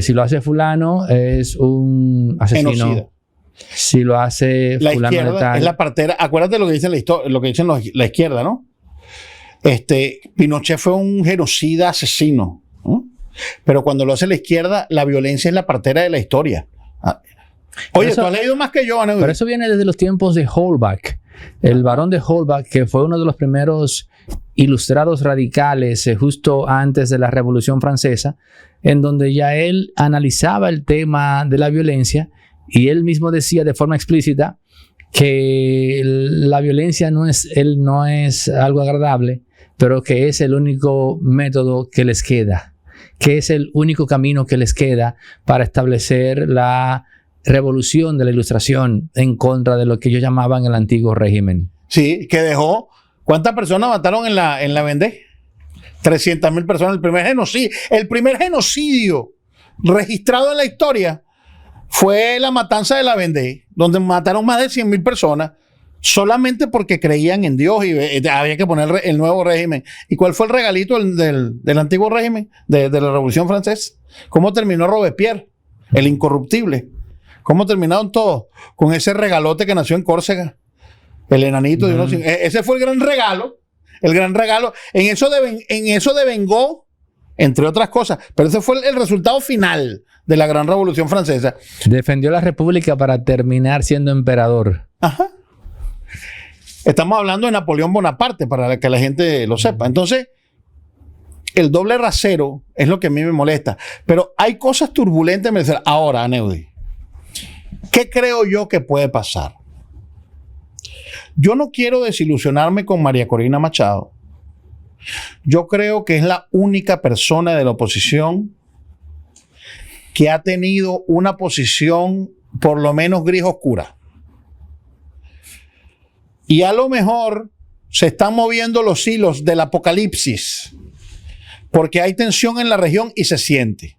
Si lo hace fulano, es un asesino. Genocida. Si lo hace la fulano izquierda de tal, es la partera. Acuérdate lo que dice lo que dicen la izquierda, ¿no? Pinochet fue un genocida asesino, ¿no? Pero cuando lo hace la izquierda, la violencia es la partera de la historia. Oye, tú has leído más que yo, Aneudi. Pero eso viene desde los tiempos de Holbach. El barón de Holbach, que fue uno de los primeros ilustrados radicales justo antes de la Revolución Francesa, en donde ya él analizaba el tema de la violencia y él mismo decía de forma explícita que la violencia no es algo agradable, pero que es el único método que les queda, que es el único camino que les queda para establecer la revolución de la Ilustración en contra de lo que ellos llamaban el antiguo régimen. Sí, que dejó. ¿Cuántas personas mataron en la Vendée? 300,000 personas. El primer genocidio registrado en la historia fue la matanza de la Vendée, donde mataron más de 100,000 personas solamente porque creían en Dios y había que poner el nuevo régimen. ¿Y cuál fue el regalito del antiguo régimen, de la Revolución Francesa? ¿Cómo terminó Robespierre, el incorruptible? ¿Cómo terminaron todos? Con ese regalote que nació en Córcega, el enanito. Ese fue el gran regalo. El gran regalo. En eso devengó entre otras cosas. Pero ese fue el resultado final de la Gran Revolución Francesa. Defendió la República para terminar siendo emperador. Ajá. Estamos hablando de Napoleón Bonaparte, para que la gente lo sepa. Entonces, el doble rasero es lo que a mí me molesta. Pero hay cosas turbulentas en Venezuela. Ahora, Aneudi, ¿qué creo yo que puede pasar? Yo no quiero desilusionarme con María Corina Machado. Yo creo que es la única persona de la oposición que ha tenido una posición por lo menos gris oscura. Y a lo mejor se están moviendo los hilos del apocalipsis, porque hay tensión en la región y se siente.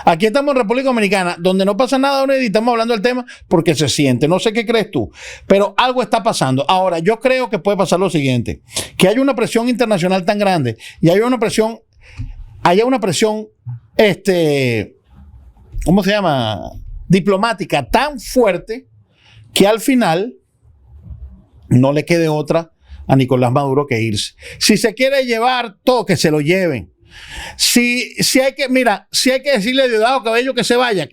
Aquí estamos en República Dominicana, donde no pasa nada, y estamos hablando del tema porque se siente. No sé qué crees tú, pero algo está pasando. Ahora, yo creo que puede pasar lo siguiente, que haya una presión internacional tan grande y haya una presión, ¿cómo se llama? Diplomática tan fuerte que al final no le quede otra a Nicolás Maduro que irse. Si se quiere llevar todo, que se lo lleven. Si hay que decirle a Diosdado Cabello que se vaya,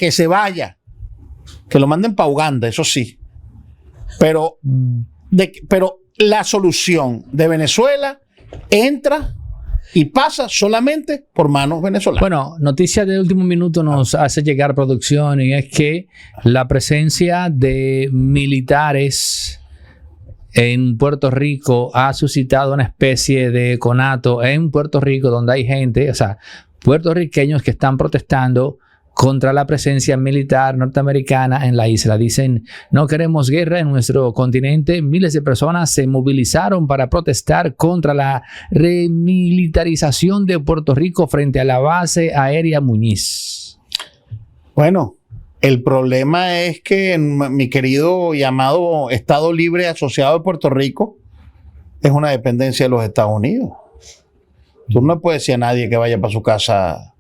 que lo manden para Uganda, eso sí, pero la solución de Venezuela entra y pasa solamente por manos venezolanas. Bueno, noticia de último minuto nos hace llegar producción, y es que la presencia de militares en Puerto Rico ha suscitado una especie de conato en Puerto Rico, donde hay gente, o sea, puertorriqueños que están protestando contra la presencia militar norteamericana en la isla. Dicen, no queremos guerra en nuestro continente. Miles de personas se movilizaron para protestar contra la remilitarización de Puerto Rico frente a la base aérea Muñiz. Bueno, el problema es que mi querido y amado Estado Libre Asociado de Puerto Rico es una dependencia de los Estados Unidos. Tú no puedes decir a nadie que vaya para su casa,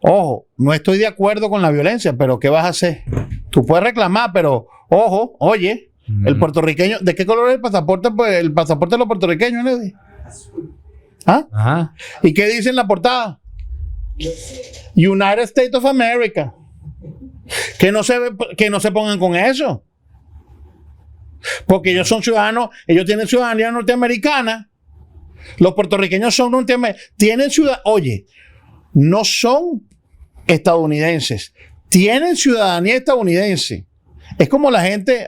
Ojo, no estoy de acuerdo con la violencia, pero ¿qué vas a hacer? Tú puedes reclamar, pero ojo, oye, el puertorriqueño, ¿de qué color es el pasaporte? Pues el pasaporte de los puertorriqueños, ¿no? ¿Ah? Ajá. ¿Y qué dice en la portada? United States of America. Que no se pongan con eso. Porque ellos son ciudadanos, ellos tienen ciudadanía norteamericana. Los puertorriqueños son norteamericanos. Tienen ciudadanía. Oye, no son estadounidenses. Tienen ciudadanía estadounidense. Es como la gente,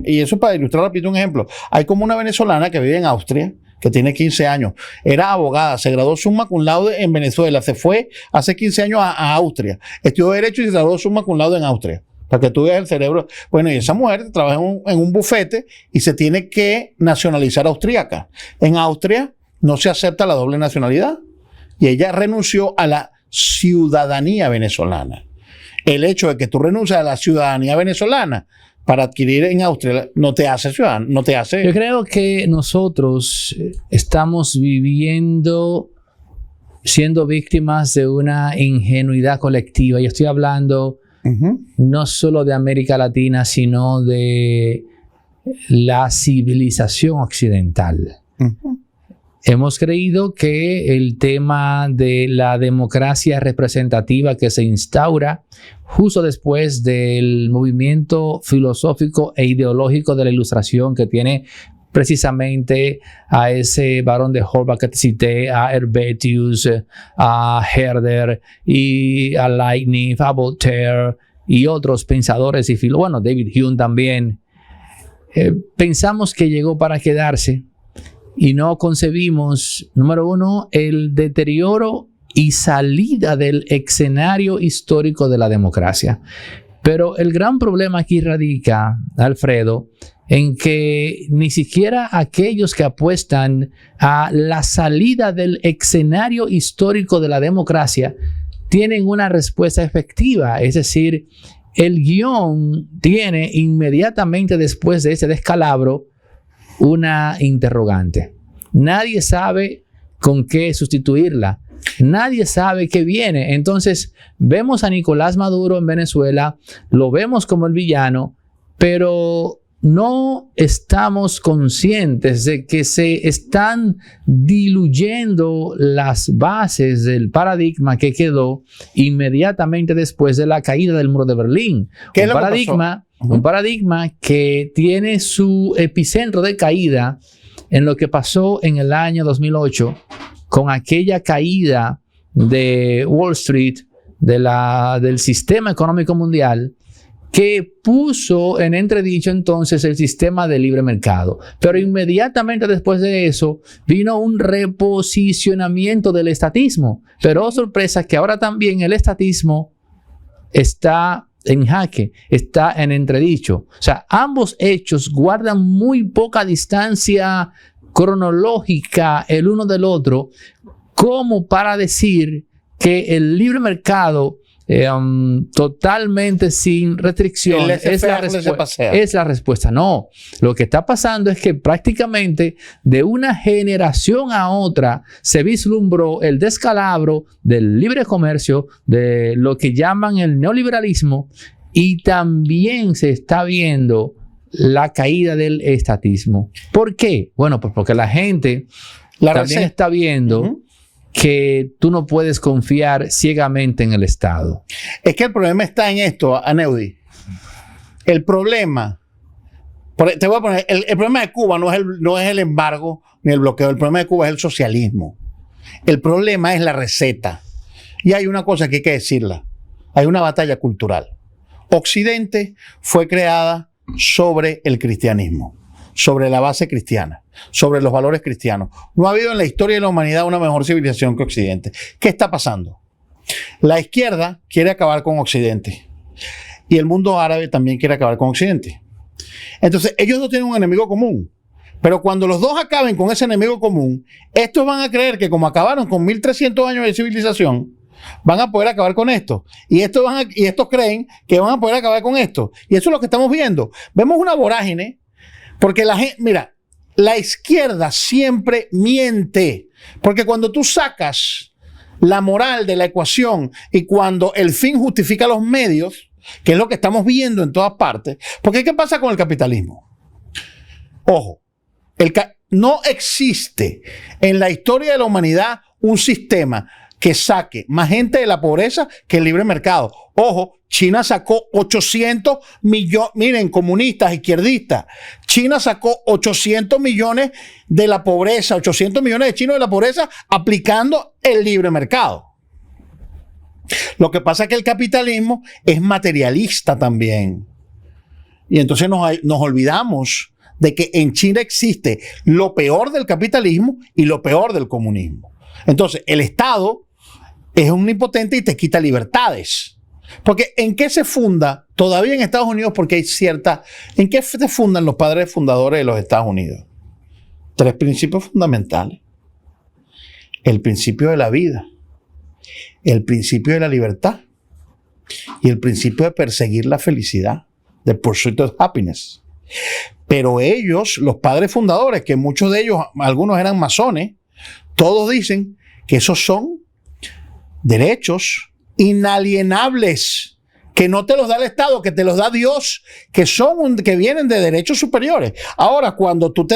y eso para ilustrar rápido un ejemplo. Hay como una venezolana que vive en Austria, que tiene 15 años, era abogada, se graduó summa cum laude en Venezuela, se fue hace 15 años a Austria, estudió Derecho y se graduó summa cum laude en Austria, para que tú veas el cerebro. Bueno, y esa mujer trabaja en un bufete y se tiene que nacionalizar austríaca. En Austria no se acepta la doble nacionalidad y ella renunció a la ciudadanía venezolana. El hecho de que tú renuncias a la ciudadanía venezolana para adquirir en Austria no te hace ciudadano, no te hace... Yo creo que nosotros estamos siendo víctimas de una ingenuidad colectiva. Yo estoy hablando no solo de América Latina, sino de la civilización occidental. Hemos creído que el tema de la democracia representativa que se instaura justo después del movimiento filosófico e ideológico de la Ilustración, que tiene precisamente a ese varón de Holbach que te cité, a Helvetius, a Herder y a Leibniz, a Voltaire y otros pensadores y filósofos, bueno, David Hume también. Pensamos que llegó para quedarse. Y no concebimos, número uno, el deterioro y salida del escenario histórico de la democracia. Pero el gran problema aquí radica, Alfredo, en que ni siquiera aquellos que apuestan a la salida del escenario histórico de la democracia tienen una respuesta efectiva. Es decir, el guión tiene inmediatamente después de ese descalabro una interrogante. Nadie sabe con qué sustituirla. Nadie sabe qué viene. Entonces, vemos a Nicolás Maduro en Venezuela, lo vemos como el villano, pero no estamos conscientes de que se están diluyendo las bases del paradigma que quedó inmediatamente después de la caída del muro de Berlín. ¿Qué es lo que pasó? Un paradigma que tiene su epicentro de caída en lo que pasó en el año 2008 con aquella caída de Wall Street, del sistema económico mundial, que puso en entredicho entonces el sistema de libre mercado. Pero inmediatamente después de eso vino un reposicionamiento del estatismo. Pero oh, sorpresa, que ahora también el estatismo está en jaque, está en entredicho. O sea, ambos hechos guardan muy poca distancia cronológica el uno del otro, como para decir que el libre mercado totalmente sin restricción es la respuesta. No, lo que está pasando es que prácticamente de una generación a otra se vislumbró el descalabro del libre comercio, de lo que llaman el neoliberalismo, y también se está viendo la caída del estatismo. ¿Por qué? Bueno, pues porque la gente también está viendo que tú no puedes confiar ciegamente en el Estado. Es que el problema está en esto, Aneudi. El problema, te voy a poner, el problema de Cuba no es el embargo ni el bloqueo. El problema de Cuba es el socialismo. El problema es la receta. Y hay una cosa que hay que decirla. Hay una batalla cultural. Occidente fue creada sobre el cristianismo, sobre la base cristiana, sobre los valores cristianos. No ha habido en la historia de la humanidad una mejor civilización que Occidente. ¿Qué está pasando? La izquierda quiere acabar con Occidente y el mundo árabe también quiere acabar con Occidente. Entonces, ellos no tienen un enemigo común. Pero cuando los dos acaben con ese enemigo común, estos van a creer que como acabaron con 1300 años de civilización, van a poder acabar con esto. Y estos creen que van a poder acabar con esto. Y eso es lo que estamos viendo. Vemos una vorágine. Porque la gente, mira, la izquierda siempre miente. Porque cuando tú sacas la moral de la ecuación y cuando el fin justifica los medios, que es lo que estamos viendo en todas partes, porque ¿qué pasa con el capitalismo? Ojo, no existe en la historia de la humanidad un sistema que saque más gente de la pobreza que el libre mercado. Ojo, China sacó 800 millones, miren, comunistas, izquierdistas, China sacó 800 millones de la pobreza, 800 millones de chinos de la pobreza aplicando el libre mercado. Lo que pasa es que el capitalismo es materialista también. Y entonces nos olvidamos de que en China existe lo peor del capitalismo y lo peor del comunismo. Entonces, el Estado es omnipotente y te quita libertades. Porque ¿en qué se funda todavía en Estados Unidos? Porque hay ¿en qué se fundan los padres fundadores de los Estados Unidos? 3 principios fundamentales. El principio de la vida, el principio de la libertad y el principio de perseguir la felicidad, the pursuit of happiness. Pero ellos, los padres fundadores, que muchos de ellos, algunos eran masones, todos dicen que esos son derechos inalienables, que no te los da el Estado, que te los da Dios, que vienen de derechos superiores. Ahora, cuando tú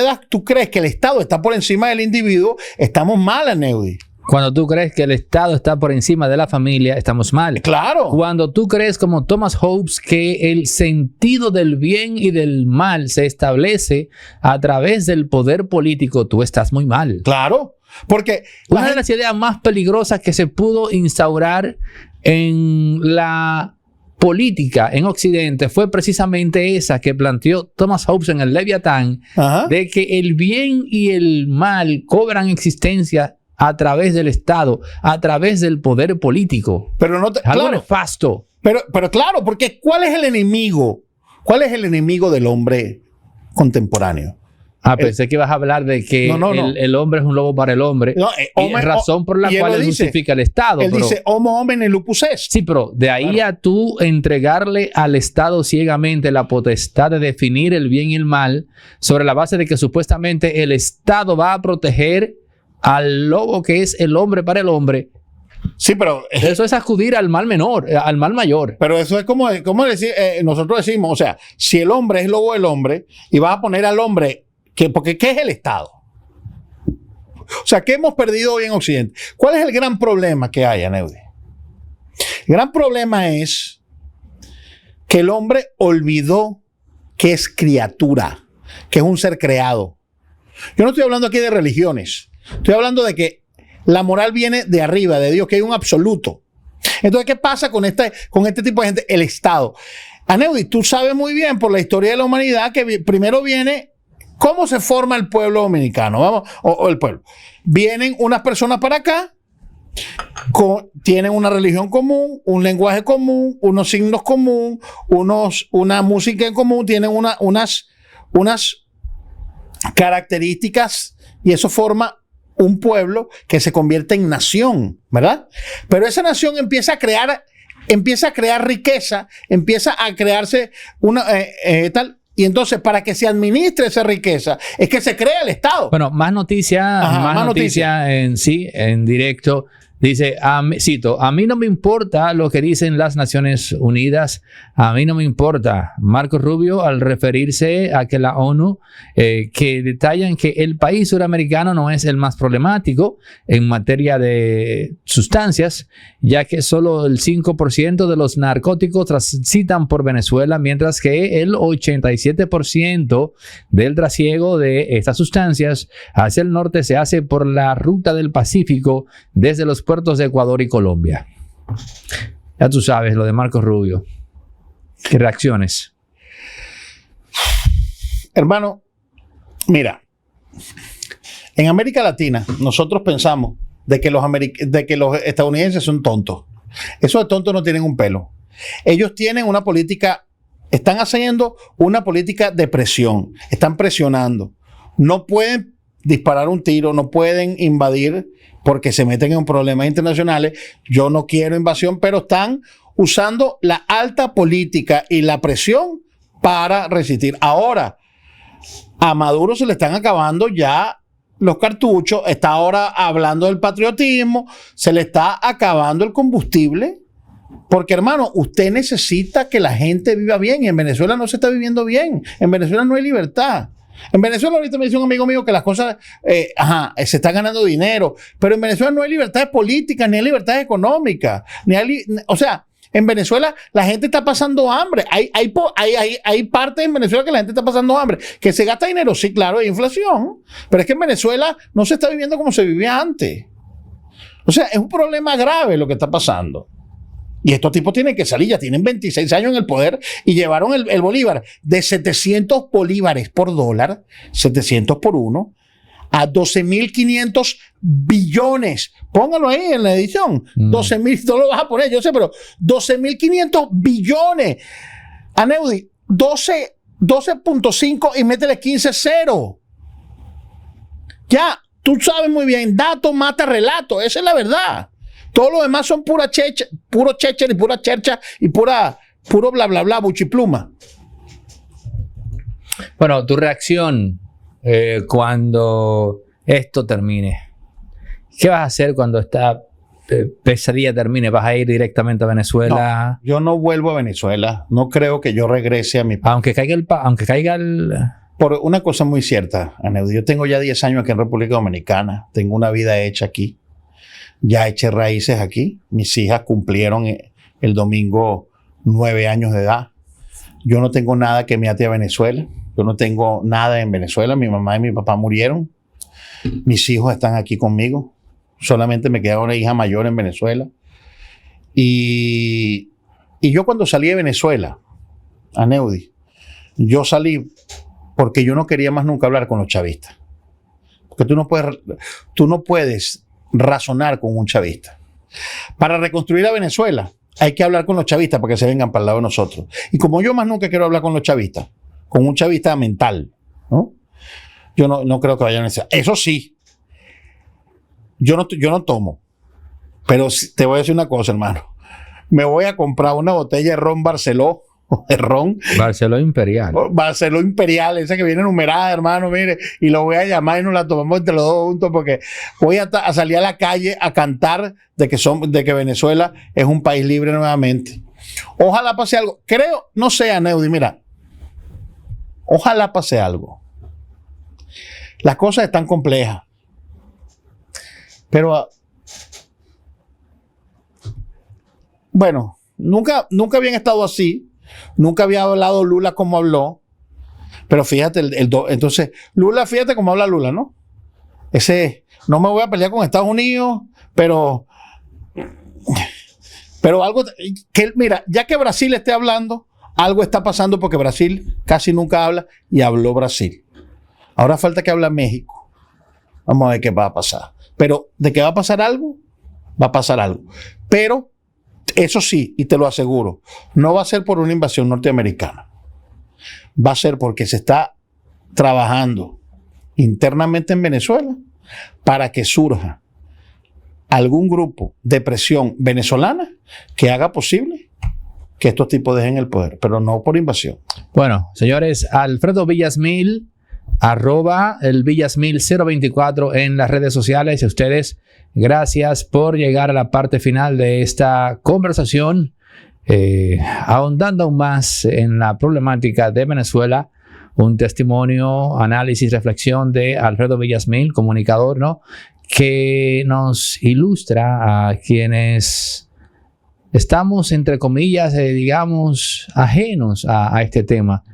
crees que el Estado está por encima del individuo, estamos mal, Aneudi. Cuando tú crees que el Estado está por encima de la familia, estamos mal. Claro. Cuando tú crees, como Thomas Hobbes, que el sentido del bien y del mal se establece a través del poder político, tú estás muy mal. Claro. Porque una de las ideas más peligrosas que se pudo instaurar en la política en Occidente fue precisamente esa que planteó Thomas Hobbes en el Leviatán, de que el bien y el mal cobran existencia a través del Estado, a través del poder político. Pero no algo nefasto. Pero claro, porque ¿cuál es el enemigo? ¿Cuál es el enemigo del hombre contemporáneo? Pensé que ibas a hablar de que el hombre es un lobo para el hombre. Y razón por la cual él justifica el Estado. Él dice, homo homini lupus est. Sí, pero de ahí a tú entregarle al Estado ciegamente la potestad de definir el bien y el mal sobre la base de que supuestamente el Estado va a proteger al lobo que es el hombre para el hombre. Sí, pero Eso es acudir al mal menor, al mal mayor. Pero eso es como decir, nosotros decimos, o sea, si el hombre es lobo del hombre y vas a poner al hombre, porque ¿qué es el Estado? O sea, ¿qué hemos perdido hoy en Occidente? ¿Cuál es el gran problema que hay, Aneudi? El gran problema es que el hombre olvidó que es criatura, que es un ser creado. Yo no estoy hablando aquí de religiones, estoy hablando de que la moral viene de arriba, de Dios, que hay un absoluto. Entonces, ¿qué pasa con este tipo de gente? El Estado. Aneudi, tú sabes muy bien por la historia de la humanidad que primero viene cómo se forma el pueblo dominicano, vamos, o el pueblo. Vienen unas personas para acá, tienen una religión común, un lenguaje común, unos signos común, una música en común, tienen unas características y eso forma un pueblo que se convierte en nación, ¿verdad? Pero esa nación empieza a crear riqueza, empieza a crearse tal. Y entonces, para que se administre esa riqueza, es que se crea el Estado. Bueno, más noticia en directo. Dice, cito, a mí no me importa lo que dicen las Naciones Unidas, a mí no me importa. Marco Rubio, al referirse a que la ONU, que detallan que el país suramericano no es el más problemático en materia de sustancias, ya que solo el 5% de los narcóticos transitan por Venezuela, mientras que el 87% del trasiego de estas sustancias hacia el norte se hace por la ruta del Pacífico desde los puertos de Ecuador y Colombia. Ya tú sabes lo de Marcos Rubio. ¿Qué reacciones? Hermano, mira, en América Latina nosotros pensamos de que los estadounidenses son tontos. Esos tontos no tienen un pelo. Ellos tienen una política, están haciendo una política de presión, están presionando. No pueden disparar un tiro, no pueden invadir porque se meten en problemas internacionales. Yo no quiero invasión, pero están usando la alta política y la presión para resistir. Ahora, a Maduro se le están acabando ya los cartuchos, está ahora hablando del patriotismo, se le está acabando el combustible, porque hermano, usted necesita que la gente viva bien y en Venezuela no se está viviendo bien, en Venezuela no hay libertad. En Venezuela ahorita me dice un amigo mío que las cosas, se están ganando dinero, pero en Venezuela no hay libertad política, ni hay libertad económica, o sea, en Venezuela la gente está pasando hambre. Hay partes en Venezuela que la gente está pasando hambre. Que se gasta dinero, sí, claro, hay inflación, pero es que en Venezuela no se está viviendo como se vivía antes. O sea, es un problema grave lo que está pasando. Y estos tipos tienen que salir, ya tienen 26 años en el poder y llevaron el bolívar de 700 bolívares por dólar, 700 por uno, a 12.500 billones. Póngalo ahí en la edición. 12.000, no lo vas a poner, yo sé, pero 12.500 billones. Aneudi, 12.5 y métele 15-0. Ya, tú sabes muy bien, dato mata relato, esa es la verdad. Todo lo demás son puro checher y pura chercha y puro bla bla bla, buchipluma. Bueno, tu reacción cuando esto termine. ¿Qué vas a hacer cuando esta pesadilla termine? ¿Vas a ir directamente a Venezuela? No, yo no vuelvo a Venezuela. No creo que yo regrese a mi país. Aunque caiga el... Por una cosa muy cierta, Aneudi, yo tengo ya 10 años aquí en República Dominicana. Tengo una vida hecha aquí. Ya eché raíces aquí. Mis hijas cumplieron el domingo 9 años de edad. Yo no tengo nada que me ate a Venezuela. Yo no tengo nada en Venezuela. Mi mamá y mi papá murieron. Mis hijos están aquí conmigo. Solamente me queda una hija mayor en Venezuela. Y yo cuando salí de Venezuela, Aneudi, yo salí porque yo no quería más nunca hablar con los chavistas. Porque tú no puedes razonar con un chavista. Para reconstruir a Venezuela hay que hablar con los chavistas para que se vengan para el lado de nosotros. Y como yo más nunca quiero hablar con los chavistas, con un chavista mental, ¿no? Yo no creo que vayan a necesitar. Eso sí, yo no tomo, pero te voy a decir una cosa, hermano. Me voy a comprar una botella de ron Barceló de ron. Barceló Imperial. Barceló Imperial, esa que viene numerada, hermano, mire, y lo voy a llamar y nos la tomamos entre los dos juntos porque voy a salir a la calle a cantar de que Venezuela es un país libre nuevamente. Ojalá pase algo. Creo, no sé, Aneudi, mira, ojalá pase algo. Las cosas están complejas, pero bueno, nunca habían estado así. Nunca había hablado Lula como habló. Pero fíjate, entonces, Lula, fíjate cómo habla Lula, ¿no? No me voy a pelear con Estados Unidos, pero algo que, mira, ya que Brasil esté hablando, algo está pasando porque Brasil casi nunca habla y habló Brasil. Ahora falta que hable México. Vamos a ver qué va a pasar. Pero de que va a pasar algo, va a pasar algo. Pero eso sí, y te lo aseguro, no va a ser por una invasión norteamericana. Va a ser porque se está trabajando internamente en Venezuela para que surja algún grupo de presión venezolana que haga posible que estos tipos dejen el poder, pero no por invasión. Bueno, señores, Alfredo Villasmil, @ Villasmil 024 en las redes sociales. Y ustedes, gracias por llegar a la parte final de esta conversación, ahondando aún más en la problemática de Venezuela. Un testimonio, análisis, reflexión de Alfredo Villasmil, comunicador, ¿no?, que nos ilustra a quienes estamos, entre comillas, digamos, ajenos a este tema.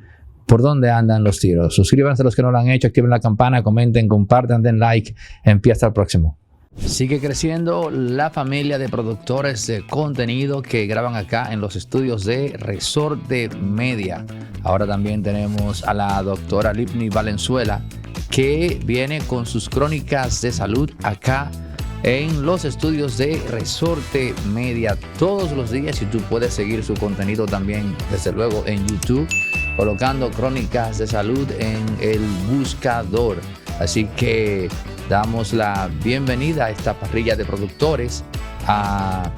¿Por dónde andan los tiros? Suscríbanse a los que no lo han hecho, activen la campana, comenten, compartan, den like. En pie, hasta el próximo. Sigue creciendo la familia de productores de contenido que graban acá en los estudios de Resorte Media. Ahora también tenemos a la doctora Lipni Valenzuela, que viene con sus crónicas de salud acá en los estudios de Resorte Media todos los días. Y tú puedes seguir su contenido también, desde luego, en YouTube, colocando Crónicas de Salud en el buscador. Así que damos la bienvenida a esta parrilla de productores, a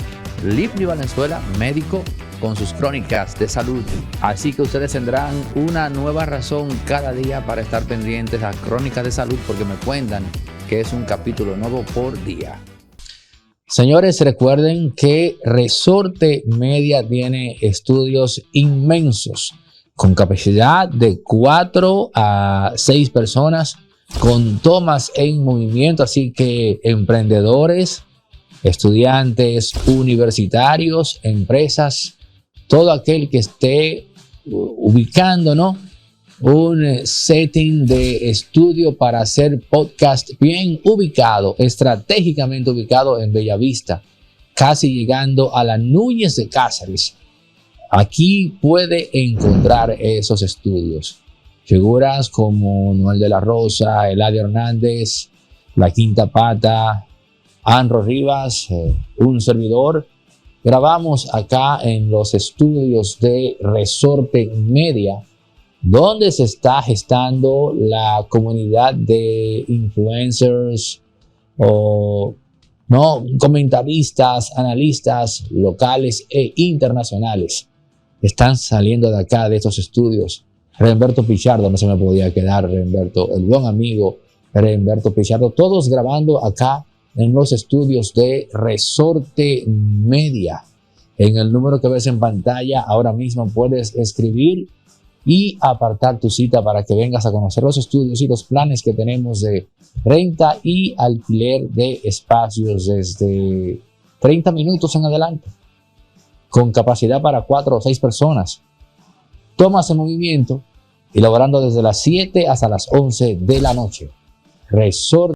Lipni Valenzuela, médico, con sus Crónicas de Salud. Así que ustedes tendrán una nueva razón cada día para estar pendientes a Crónicas de Salud, porque me cuentan que es un capítulo nuevo por día. Señores, recuerden que Resorte Media tiene estudios inmensos, con capacidad de 4 a 6 personas, con tomas en movimiento. Así que emprendedores, estudiantes universitarios, empresas, todo aquel que esté ubicando, ¿no?, un setting de estudio para hacer podcast bien ubicado, estratégicamente ubicado en Bellavista, casi llegando a la Núñez de Cáceres. Aquí puede encontrar esos estudios. Figuras como Noel de la Rosa, Eladio Hernández, La Quinta Pata, Anro Rivas, un servidor. Grabamos acá en los estudios de Resorte Media, donde se está gestando la comunidad de influencers o comentaristas, analistas locales e internacionales. Están saliendo de acá, de estos estudios. Remberto Pichardo, no se me podía quedar, Remberto, el buen amigo Remberto Pichardo, todos grabando acá en los estudios de Resorte Media. En el número que ves en pantalla ahora mismo puedes escribir y apartar tu cita para que vengas a conocer los estudios y los planes que tenemos de renta y alquiler de espacios desde 30 minutos en adelante, con capacidad para 4 o 6 personas. Tomas en movimiento y laborando desde las 7 hasta las 11 de la noche. Resorte